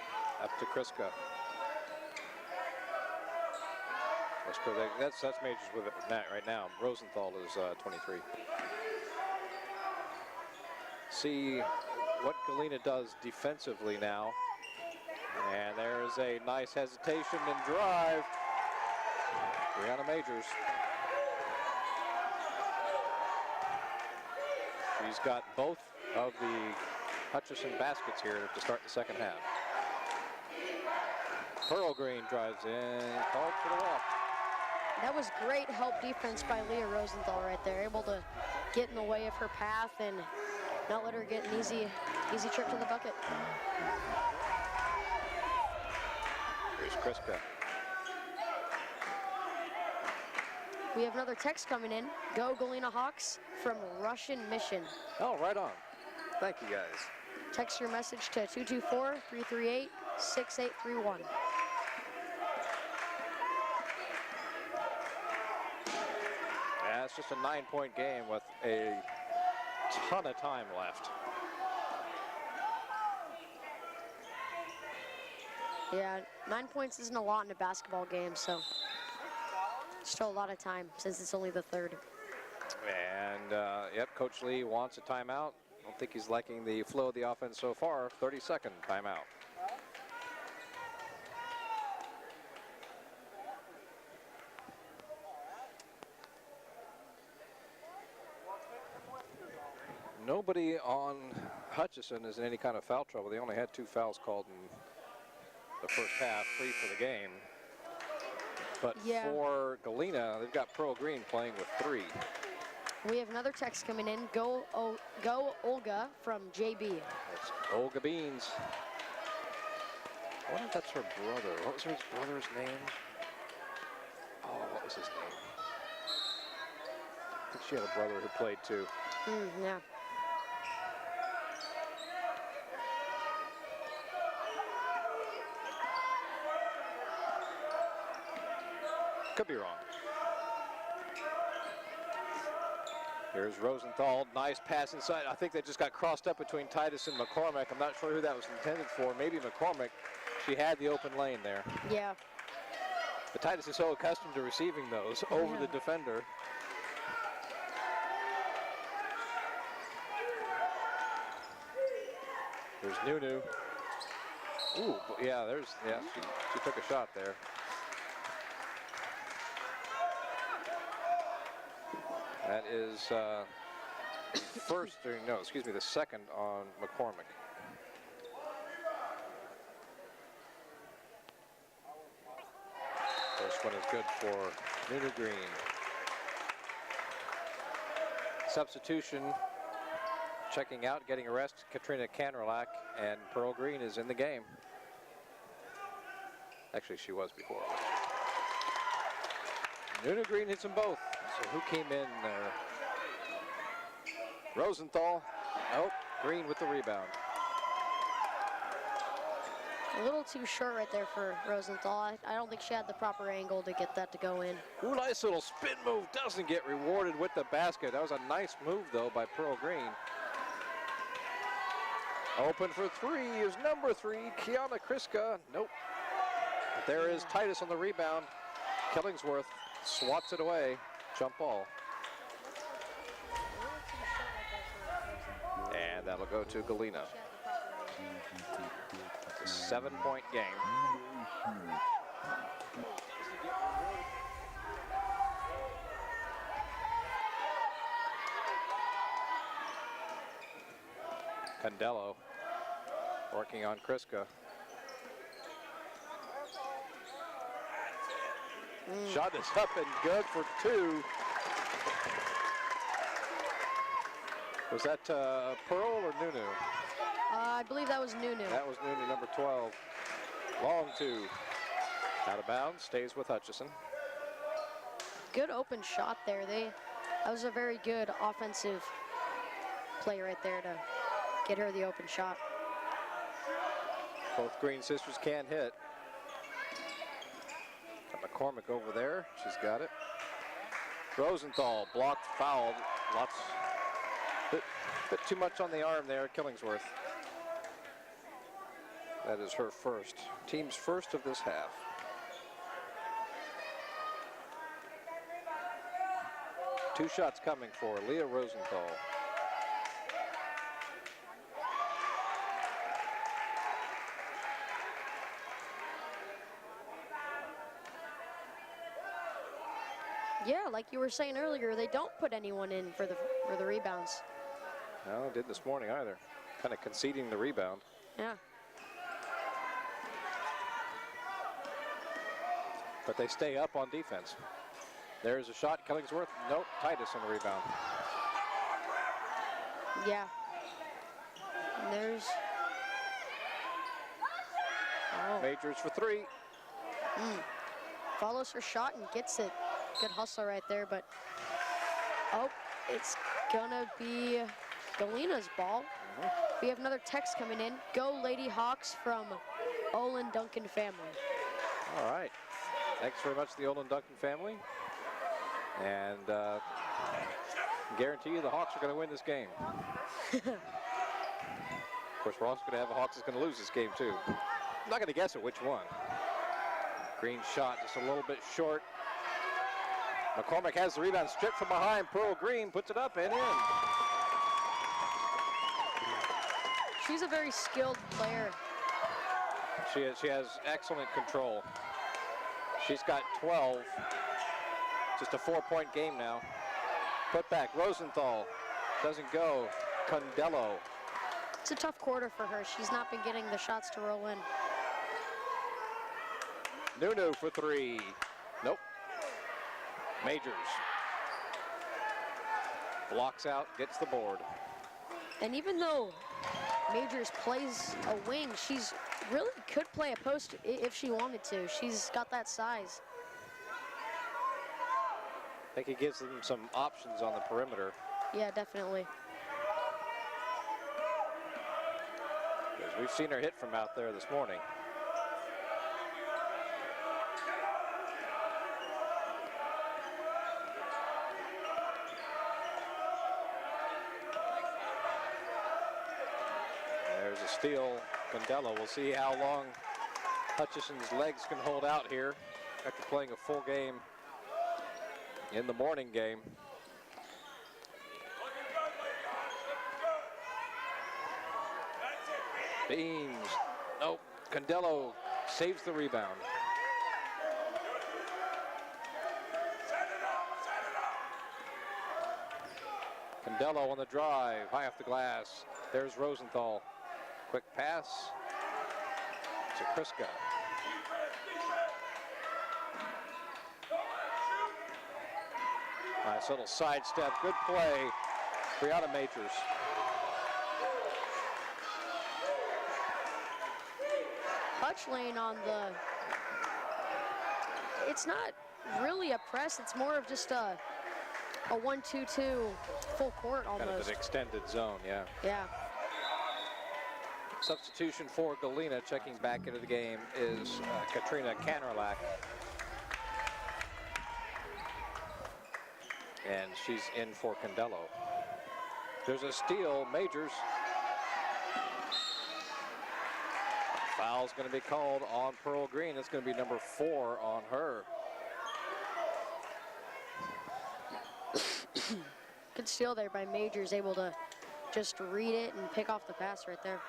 up to Kriska. That's Majors with it right now. Rosenthal is 23. See what Galena does defensively now. And there's a nice hesitation and drive. Brianna Majors. She's got both of the Hutchison baskets here to start the second half. Pearl Green drives in, called for the walk. That was great help defense by Leah Rosenthal right there, able to get in the way of her path and not let her get an easy trip to the bucket. Here's Kriska. We have another text coming in. Go Galena Hawks from Russian Mission. Oh, right on. Thank you, guys. Text your message to 224-338-6831. Yeah, it's just a 9-point game with a ton of time left. Yeah, 9 points isn't a lot in a basketball game, so still a lot of time since it's only the third. And, yep, Coach Lee wants a timeout. I don't think he's liking the flow of the offense so far. 30-second timeout. nobody on Hutchison is in any kind of foul trouble. They only had 2 fouls called in the first half, 3 for the game. But for Galena, they've got Pearl Green playing with 3. We have another text coming in. Go Olga from JB. That's Olga Beans. I wonder if that's her brother. What was her brother's name? Oh, what was his name? I think she had a brother who played too. Yeah. Could be wrong. Here's Rosenthal, nice pass inside. I think they just got crossed up between Titus and McCormick. I'm not sure who that was intended for. Maybe McCormick. She had the open lane there. Yeah. But Titus is so accustomed to receiving those over the defender. There's Nunu. Ooh, yeah, she took a shot there. That is the second on McCormick. First one is good for Nunu Green. Substitution, checking out, getting a rest, Katrina Kanrelak, and Pearl Green is in the game. Actually, she was before. Nunu Green hits them both. So who came in there? Rosenthal. Nope. Green with the rebound. A little too short right there for Rosenthal. I don't think she had the proper angle to get that to go in. Ooh, nice little spin move. Doesn't get rewarded with the basket. That was a nice move, though, by Pearl Green. Open for 3 is number 3, Kiana Kriska. Nope. But there is Titus on the rebound. Killingsworth swats it away. Jump ball. And that'll go to Galena. It's a 7-point game. Condello working on Kriska. Shot is up and good for 2. Was that Pearl or Nunu? I believe that was Nunu. That was Nunu, number 12. Long 2. Out of bounds, stays with Hutchison. Good open shot there. That was a very good offensive play right there to get her the open shot. Both Green sisters can hit. Got McCormick over there. She's got it. Rosenthal blocked, fouled. Bit too much on the arm there, Killingsworth. That is her first. Team's first of this half. Two shots coming for Leah Rosenthal. Yeah, like you were saying earlier, they don't put anyone in for the rebounds. No, didn't this morning either. Kind of conceding the rebound. Yeah. But they stay up on defense. There's a shot, Killingsworth. Nope, Titus on the rebound. Yeah. And there's... Oh. Majors for 3. Follows her shot and gets it. Good hustle right there, but... Oh, it's gonna be Galena's ball. We have another text coming in. Go Lady Hawks from Olin Duncan family. All right. Thanks very much to the Olin Duncan family. And guarantee you the Hawks are going to win this game. Of course, we're also going to have the Hawks is going to lose this game, too. I'm not going to guess at which one. Green shot just a little bit short. McCormick has the rebound stripped from behind. Pearl Green puts it up and in. She's a very skilled player. She has excellent control. She's got 12. Just a 4-point game now. Put back, Rosenthal doesn't go. Condello. It's a tough quarter for her. She's not been getting the shots to roll in. Nunu for three. Nope. Majors. Blocks out, gets the board. And even though Majors plays a wing, she's really could play a post if she wanted to. She's got that size. I think he gives them some options on the perimeter. Yeah, definitely. Because we've seen her hit from out there this morning. There's a steal. Condello. We'll see how long Hutchison's legs can hold out here after playing a full game in the morning game. Beans. Nope. Condello saves the rebound. Condello on the drive, high off the glass. There's Rosenthal. Quick pass to Kriska. Nice little sidestep. Good play. Brianna Majors. Hutch lane on the, it's not really a press, it's more of just a 1-2-2 full court almost. Kind of an extended zone, yeah. Yeah. Substitution for Galena, checking back into the game, is Katrina Kanerlak. And she's in for Condello. There's a steal, Majors. Foul's going to be called on Pearl Green. It's going to be number 4 on her. Good steal there by Majors, able to just read it and pick off the pass right there.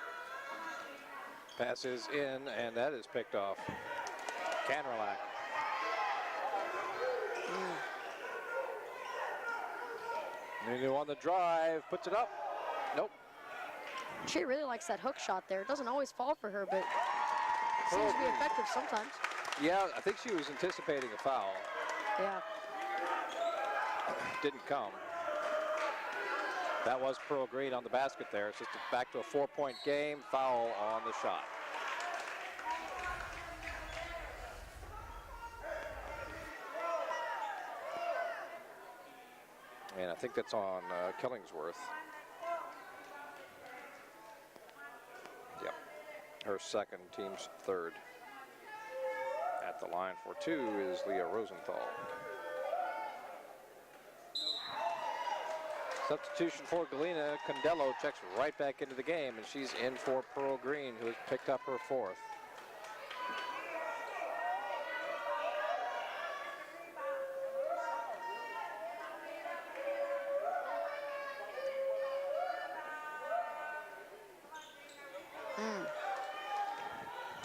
Pass is in, and that is picked off. Kanerlak. Nunu on the drive, puts it up. Nope. She really likes that hook shot there. It doesn't always fall for her, but it seems to be effective sometimes. Yeah, I think she was anticipating a foul. Yeah. Didn't come. That was Pearl Green on the basket there. It's just back to a 4-point game. Foul on the shot. And I think that's on Killingsworth. Yep. Her second, team's third. At the line for 2 is Leah Rosenthal. Substitution for Galena. Condello checks right back into the game, and she's in for Pearl Green, who has picked up her 4th.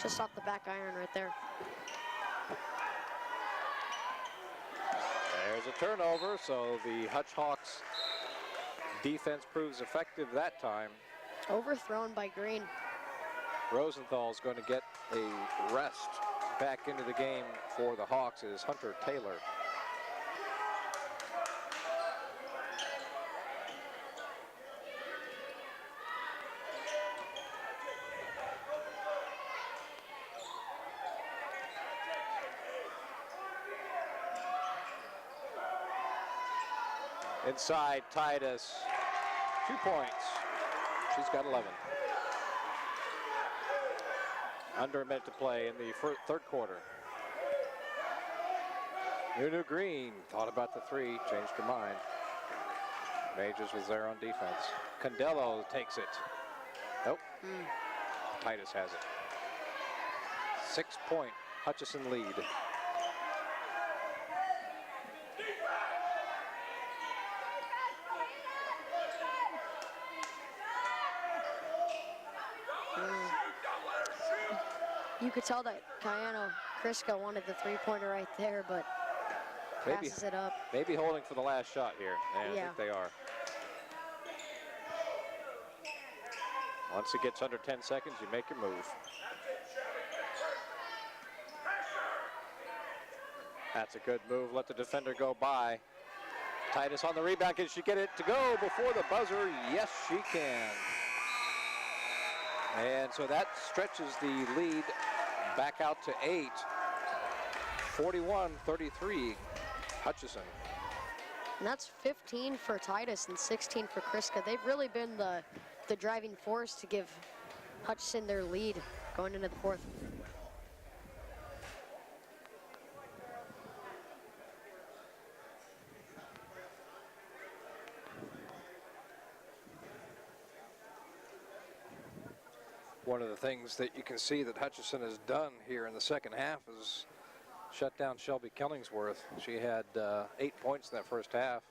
Just off the back iron right there. There's a turnover, so the Hutch Hawks defense proves effective that time. Overthrown by Green. Rosenthal's going to get a rest back into the game for the Hawks is Hunter Taylor. Inside, Titus, 2 points. She's got 11. Under a minute to play in the third quarter. Nunu Green thought about the 3, changed her mind. Majors was there on defense. Condello takes it. Nope. Titus has it. 6-point Hutchison lead. You could tell that Kayano Kriska wanted the 3-pointer right there, but passes it up. Maybe holding for the last shot here. And Yeah. I think they are. Once it gets under 10 seconds, you make your move. That's a good move. Let the defender go by. Titus on the rebound. Can she get it to go before the buzzer? Yes, she can. And so that stretches the lead back out to 8. 41-33, Hutchison. And that's 15 for Titus and 16 for Kriska. They've really been the driving force to give Hutchison their lead going into the fourth. One of the things that you can see that Hutchison has done here in the second half is shut down Shelby Killingsworth. She had 8 points in that first half.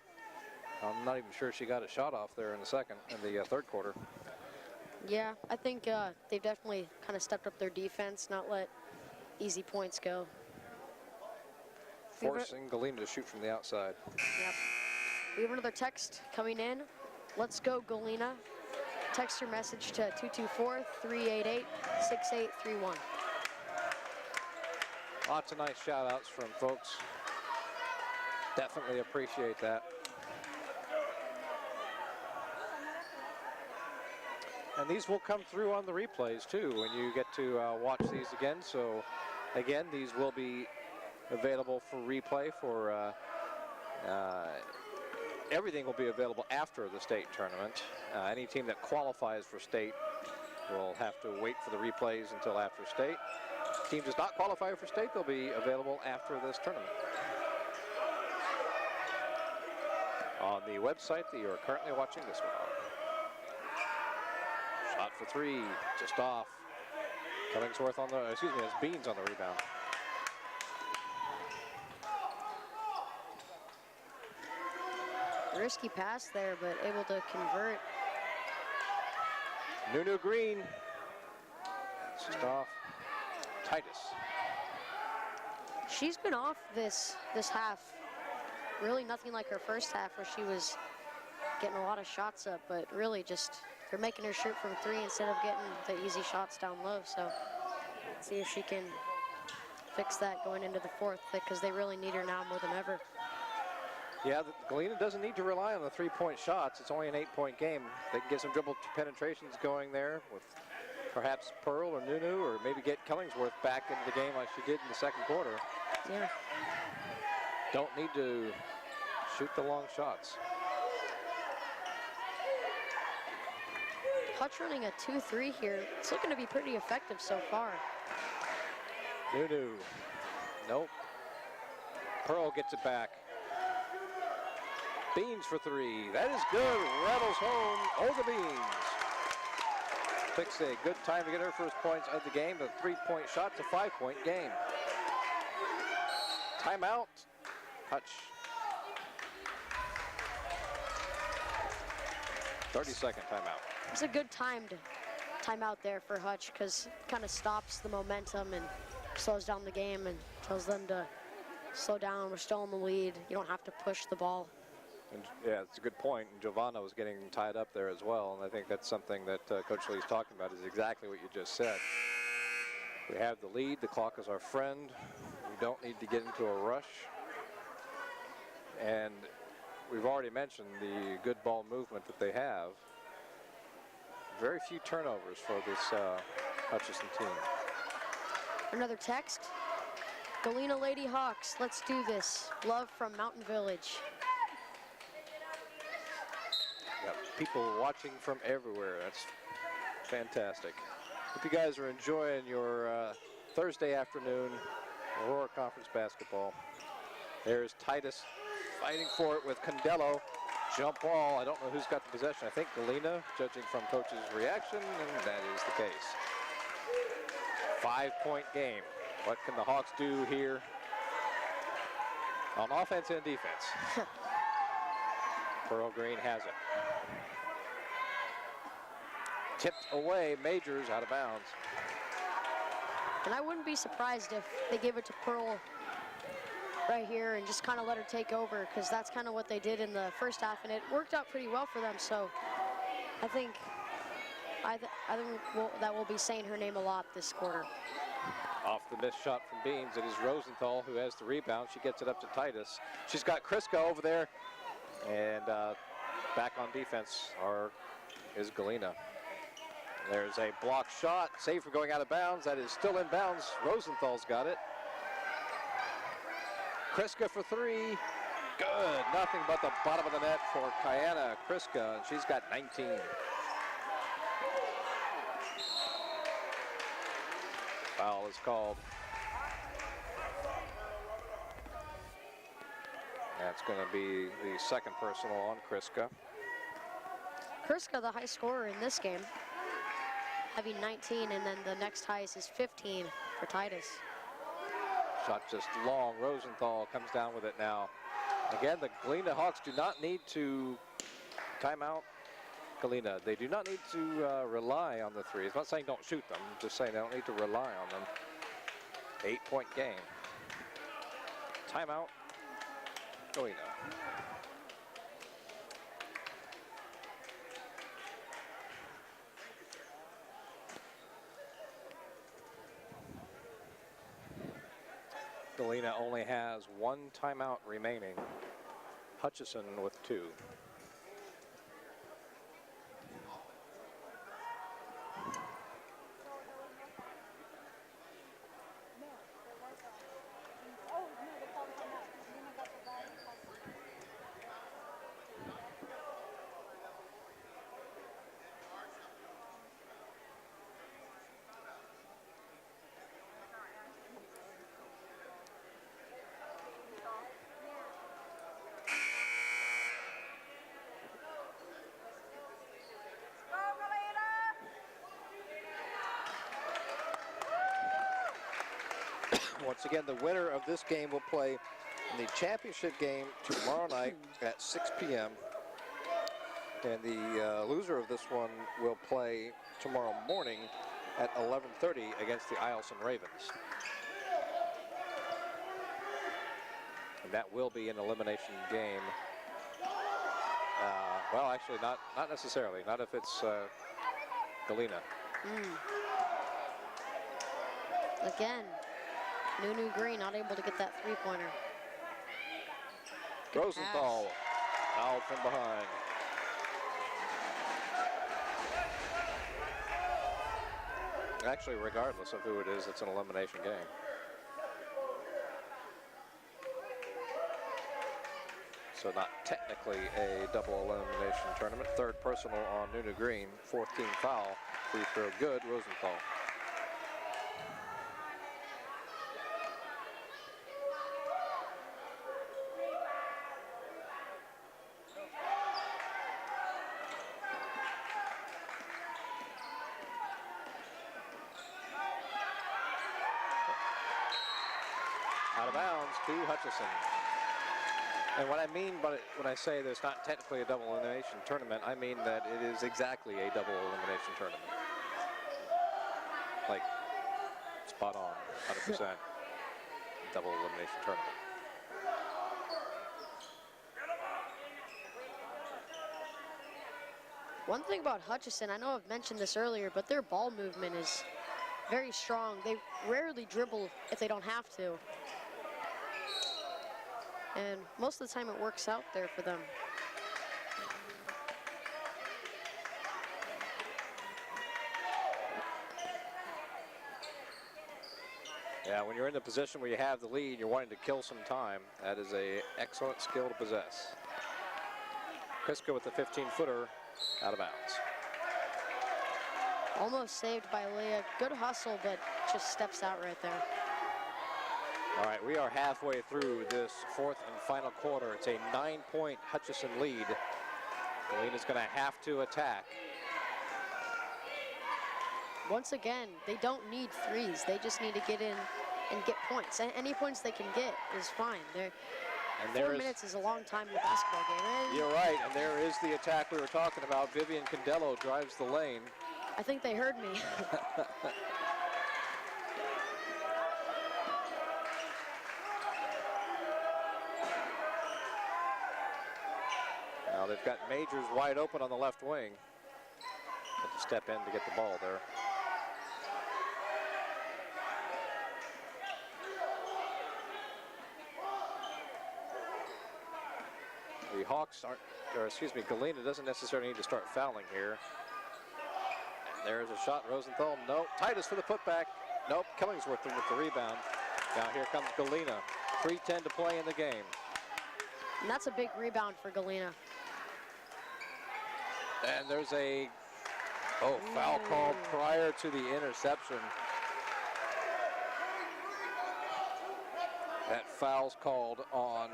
I'm not even sure she got a shot off there in the third quarter. Yeah, I think they've definitely kind of stepped up their defense, not let easy points go. Forcing Galena to shoot from the outside. Yep. We have another text coming in. Let's go, Galena. Text your message to 224-388-6831. Lots of nice shout outs from folks. Definitely appreciate that. And these will come through on the replays too when you get to watch these again. So again, these will be available for replay for everything will be available after the state tournament. Any team that qualifies for state will have to wait for the replays until after state. Team does not qualify for state, they'll be available after this tournament. On the website that you are currently watching this one on. Shot for three, just off. Killingsworth on the, excuse me, it's Beans on the rebound. Risky pass there, but able to convert. Nunu Green. Just off. Titus. She's been off this half. Really nothing like her first half where she was getting a lot of shots up, but really just they're making her shoot from three instead of getting the easy shots down low. So let's see if she can fix that going into the fourth, because they really need her now more than ever. Yeah, Galena doesn't need to rely on the three-point shots. It's only an 8-point game. They can get some dribble penetrations going there with perhaps Pearl or Nunu, or maybe get Killingsworth back into the game like she did in the second quarter. Yeah. Don't need to shoot the long shots. Hutch running a 2-3 here. It's looking to be pretty effective so far. Nunu. Nope. Pearl gets it back. Beans for three. That is good. Rattles home. Olga Beans picks a good time to get her first points of the game. The three-point shot to 5-point game. Timeout. Hutch. 30-second timeout. It's a good timed timeout there for Hutch, because it kind of stops the momentum and slows down the game and tells them to slow down. We're still in the lead. You don't have to push the ball. And yeah, it's a good point. And Giovanna was getting tied up there as well. And I think that's something that Coach Lee's talking about, is exactly what you just said. We have the lead. The clock is our friend. We don't need to get into a rush. And we've already mentioned the good ball movement that they have. Very few turnovers for this Hutchison team. Another text. Galena Lady Hawks, let's do this. Love from Mountain Village. Got people watching from everywhere. That's fantastic. Hope you guys are enjoying your Thursday afternoon Aurora Conference basketball. There's Titus fighting for it with Condello. Jump ball. I don't know who's got the possession. I think Galena, judging from coach's reaction, and that is the case. 5-point game. What can the Hawks do here on offense and defense? Pearl Green has it. Tipped away. Majors out of bounds. And I wouldn't be surprised if they gave it to Pearl right here and just kind of let her take over, because that's kind of what they did in the first half, and it worked out pretty well for them. So I think I think that we'll be saying her name a lot this quarter. Off the missed shot from Beams, it is Rosenthal who has the rebound. She gets it up to Titus. She's got Kriska over there, and back on defense is Galena. There's a block shot, saved from going out of bounds. That is still in bounds. Rosenthal's got it. Kriska for three. Good. Nothing but the bottom of the net for Kiana Kriska, and she's got 19. Foul is called. That's going to be the second personal on Kriska. Kriska, the high scorer in this game, having 19, and then the next highest is 15 for Titus. Shot just long. Rosenthal comes down with it now. Again, the Galena Hawks do not need to timeout Galena. They do not need to rely on the threes. I'm not saying don't shoot them, I'm just saying they don't need to rely on them. 8-point game. Timeout, Galena. Galena only has one timeout remaining. Hutchison with 2. Once again, the winner of this game will play in the championship game tomorrow night at 6 p.m. And the loser of this one will play tomorrow morning at 11:30 against the Eielson Ravens. And that will be an elimination game. Well, actually, not necessarily. Not if it's Galena. Again, Nunu Green not able to get that three-pointer. Rosenthal out from behind. Actually, regardless of who it is, it's an elimination game. So not technically a double elimination tournament. Third personal on Nunu Green. Fourth team foul. Free throw good. Rosenthal. Out of bounds to Hutchison. And what I mean by it, when I say there's not technically a double elimination tournament, I mean that it is exactly a double elimination tournament. Like, spot on, 100%. Double elimination tournament. One thing about Hutchison, I know I've mentioned this earlier, but their ball movement is very strong. They rarely dribble if they don't have to. And most of the time it works out there for them. Yeah, when you're in the position where you have the lead, you're wanting to kill some time. That is an excellent skill to possess. Kriska with the 15-footer out of bounds. Almost saved by Leah. Good hustle, but just steps out right there. All right, we are halfway through this fourth and final quarter. It's a 9-point Hutchison lead. Galena's going to have to attack. Once again, they don't need threes. They just need to get in and get points. Any points they can get is fine. 4 minutes is a long time in a basketball game. You're right, and there is the attack we were talking about. Vivian Condello drives the lane. I think they heard me. Now they've got Majors wide open on the left wing. Had to step in to get the ball there. The Hawks aren't, or excuse me, Galena doesn't necessarily need to start fouling here. And there's a shot, Rosenthal. Nope. Titus for the putback. Nope. Killingsworth with the rebound. Now here comes Galena. 3:10 to play in the game. And that's a big rebound for Galena. And there's a foul call prior to the interception. That foul's called on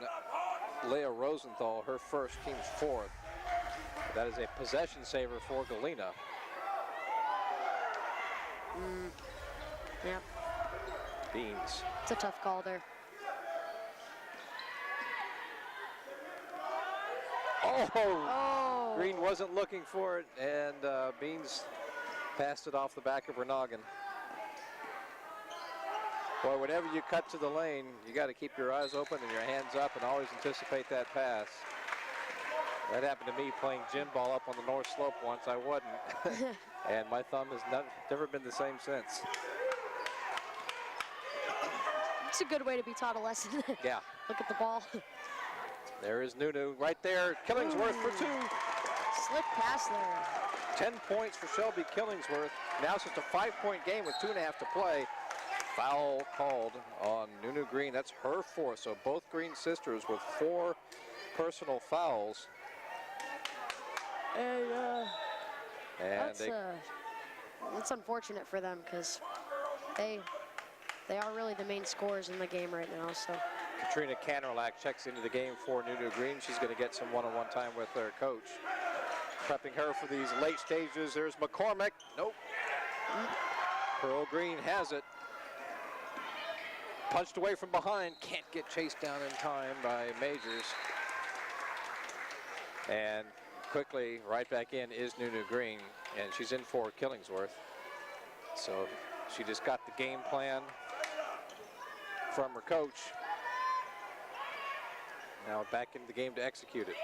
Leah Rosenthal, her first, team's fourth. That is a possession saver for Galena. Yep. Beans. It's a tough call there. Oh! Green wasn't looking for it, and Beans passed it off the back of her noggin. Boy, whenever you cut to the lane, you got to keep your eyes open and your hands up and always anticipate that pass. That happened to me playing gym ball up on the North Slope once. I wasn't. And my thumb has never been the same since. It's a good way to be taught a lesson. Yeah. Look at the ball. There is Nunu right there. Killingsworth for two. Slick pass there. 10 points for Shelby Killingsworth. Now it's just a 5-point game with 2.5 to play. Foul called on Nunu Green. That's her fourth. So both Green sisters with 4 personal fouls. And that's unfortunate for them because they are really the main scorers in the game right now. So Katrina Cannerlach checks into the game for Nunu Green. She's going to get some one-on-one time with their coach. Prepping her for these late stages. There's McCormick. Nope. Pearl Green has it. Punched away from behind. Can't get chased down in time by Majors. And quickly right back in is Nunu Green. And she's in for Killingsworth. So she just got the game plan from her coach. Now back into the game to execute it.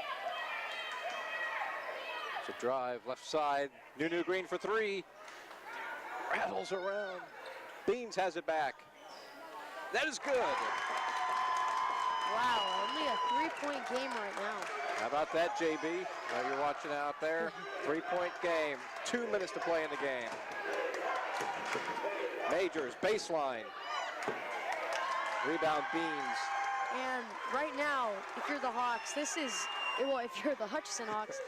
It's a drive, left side. Nunu Green for 3. Rattles around. Beans has it back. That is good. Wow, only a 3-point game right now. How about that, JB? Now you're watching out there. 3-point game. 2 minutes to play in the game. Majors, baseline. Rebound, Beans. And right now, if you're the Hawks, this is, well, if you're the Hutchinson Hawks,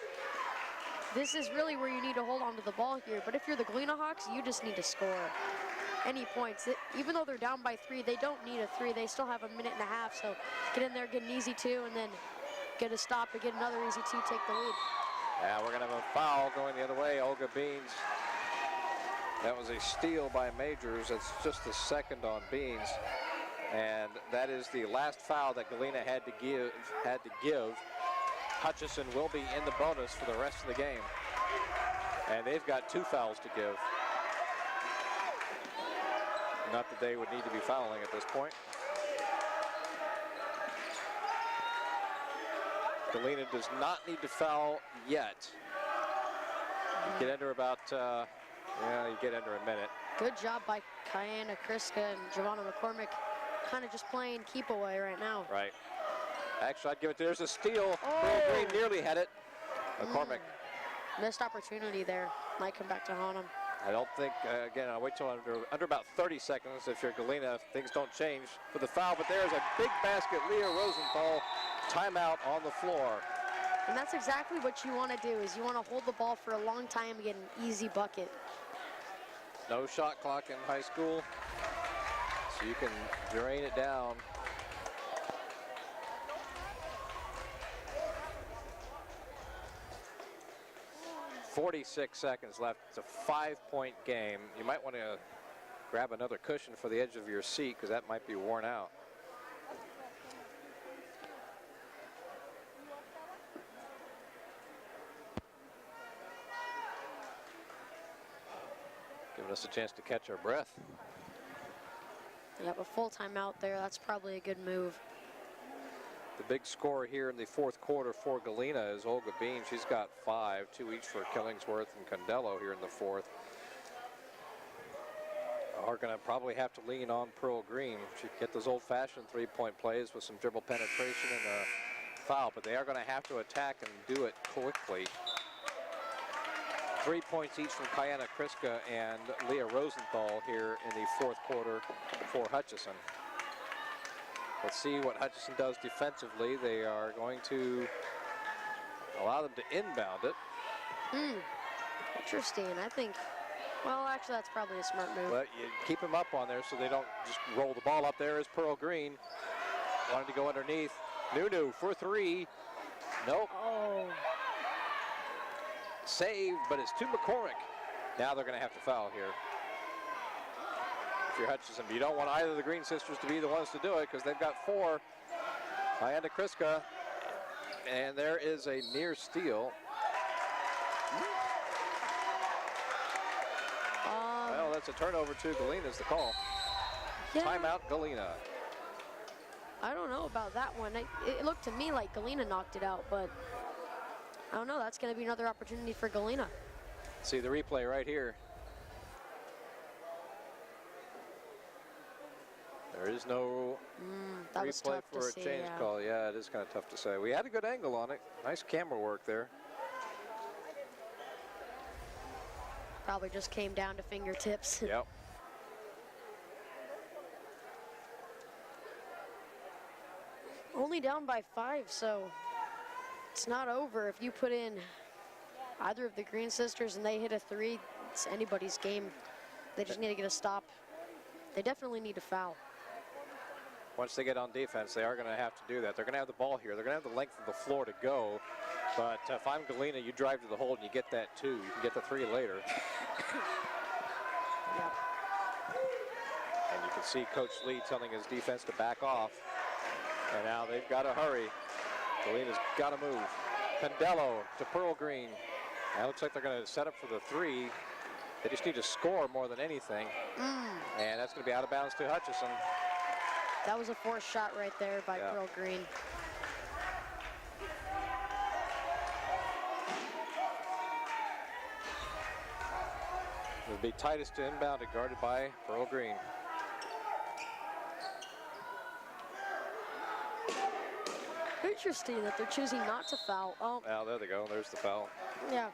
this is really where you need to hold on to the ball here. But if you're the Galena Hawks, you just need to score any points. Even though they're down by 3, they don't need a 3. They still have a minute and a half. So get in there, get an easy 2, and then get a stop and get another easy 2, take the lead. Yeah, we're going to have a foul going the other way. Olga Beans. That was a steal by Majors. That's just the second on Beans. And that is the last foul that Galena had to give. Hutchison will be in the bonus for the rest of the game. And they've got 2 fouls to give. Not that they would need to be fouling at this point. Galena does not need to foul yet. You get under about, you get under a minute. Good job by Kiana Kriska and Giovanna McCormick. Kind of just playing keep away right now. Right. Actually, I'd give it to, there's a steal. Pearl Green nearly had it. McCormick. Missed opportunity there. Might come back to haunt him. I don't think, again, I'll wait till under about 30 seconds if you're Galena, if things don't change for the foul. But there's a big basket. Leah Rosenthal, timeout on the floor. And that's exactly what you want to do, is you want to hold the ball for a long time and get an easy bucket. No shot clock in high school, so you can drain it down. .46 seconds left. It's a 5-point game. You might want to grab another cushion for the edge of your seat because that might be worn out. Giving us a chance to catch our breath. Yep, a full timeout there. That's probably a good move. The big score here in the fourth quarter for Galena is Olga Bean. She's got 5, 2 each for Killingsworth and Condello here in the fourth. Are going to probably have to lean on Pearl Green. She can get those old-fashioned three-point plays with some dribble penetration and a foul, but they are going to have to attack and do it quickly. 3 points each from Kiana Kriska and Leah Rosenthal here in the fourth quarter for Hutchison. Let's see what Hutchison does defensively. They are going to allow them to inbound it. Interesting. I think, well, actually, that's probably a smart move. But you keep them up on there so they don't just roll the ball up. There is Pearl Green. Wanted to go underneath. Nunu for 3. Nope. Oh. Saved, but it's to McCormick. Now they're going to have to foul here. If you're Hutchison, but you don't want either of the Green sisters to be the ones to do it because they've got 4. Kiana Kriska, and there is a near steal. Well, that's a turnover to Galena is the call. Yeah. Timeout, Galena. I don't know about that one. It looked to me like Galena knocked it out, but I don't know. That's going to be another opportunity for Galena. See the replay right here. There is no replay for a change call. Yeah, it is kind of tough to say. We had a good angle on it. Nice camera work there. Probably just came down to fingertips. Yep. Only down by 5, so it's not over. If you put in either of the Green sisters and they hit a 3, it's anybody's game. They just need to get a stop. They definitely need to foul. Once they get on defense, they are going to have to do that. They're going to have the ball here. They're going to have the length of the floor to go. But if I'm Galena, you drive to the hole and you get that 2. You can get the 3 later. Yep. And you can see Coach Lee telling his defense to back off. And now they've got to hurry. Galena's got to move. Condello to Pearl Green. Now it looks like they're going to set up for the 3. They just need to score more than anything. And that's going to be out of bounds to Hutchison. That was a forced shot right there by Pearl Green. It'll be tightest to inbound, guarded by Pearl Green. Interesting that they're choosing not to foul. Oh, Well, there they go. There's the foul. yeah.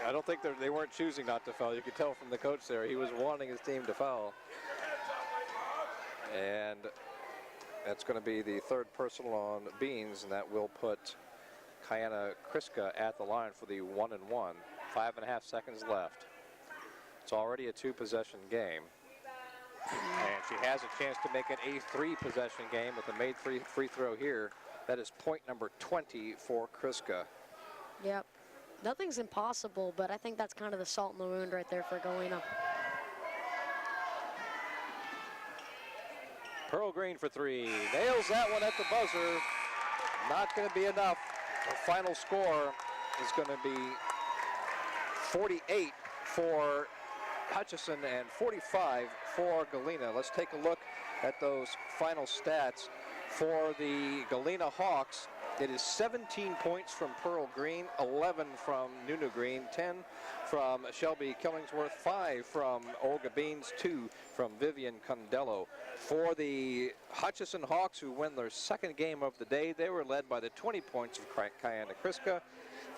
I don't think they weren't choosing not to foul. You could tell from the coach there. He was wanting his team to foul. And that's going to be the 3rd personal on Beans, and that will put Kiana Kriska at the line for the 1-and-1. 5.5 seconds left. It's already a 2-possession game. And she has a chance to make it a 3-possession game with a made free throw here. That is point number 20 for Kriska. Yep. Nothing's impossible, but I think that's kind of the salt in the wound right there for Galena. Pearl Green for 3. Nails that one at the buzzer. Not going to be enough. The final score is going to be 48 for Hutchison and 45 for Galena. Let's take a look at those final stats. For the Galena Hawks, it is 17 points from Pearl Green, 11 from Nunu Green, 10 from Shelby Killingsworth, 5 from Olga Beans, 2 from Vivian Condello. For the Hutchison Hawks, who win their 2nd game of the day, they were led by the 20 points of Kiana Kriska,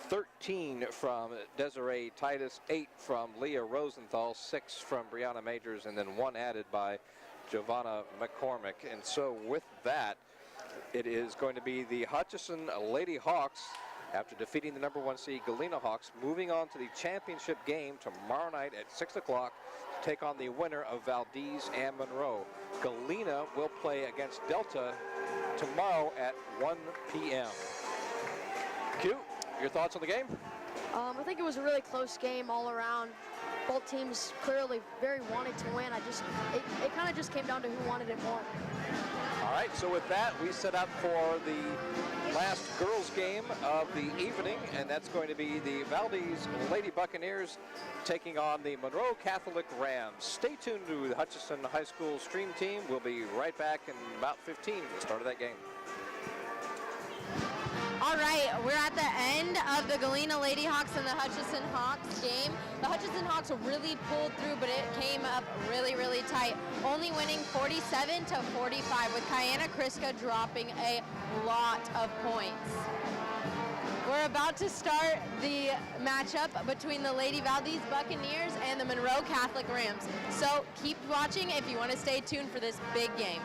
13 from Desiree Titus, 8 from Leah Rosenthal, 6 from Brianna Majors, and then 1 added by Giovanna McCormick. And so with that, it is going to be the Hutchison Lady Hawks, after defeating the number 1 seed Galena Hawks, moving on to the championship game tomorrow night at 6 o'clock to take on the winner of Valdez and Monroe. Galena will play against Delta tomorrow at 1 p.m. Q, your thoughts on the game? I think it was a really close game all around. Both teams clearly very wanted to win. It kind of just came down to who wanted it more. All right, so with that, we set up for the last girls game of the evening, and that's going to be the Valdez Lady Buccaneers taking on the Monroe Catholic Rams. Stay tuned to the Hutchison High School stream team. We'll be right back in about 15 at the start of that game. All right, we're at the end of the Galena Lady Hawks and the Hutchinson Hawks game. The Hutchinson Hawks really pulled through, but it came up really, really tight, only winning 47-45 with Kiana Kriska dropping a lot of points. We're about to start the matchup between the Lady Valdez Buccaneers and the Monroe Catholic Rams. So keep watching if you want to stay tuned for this big game.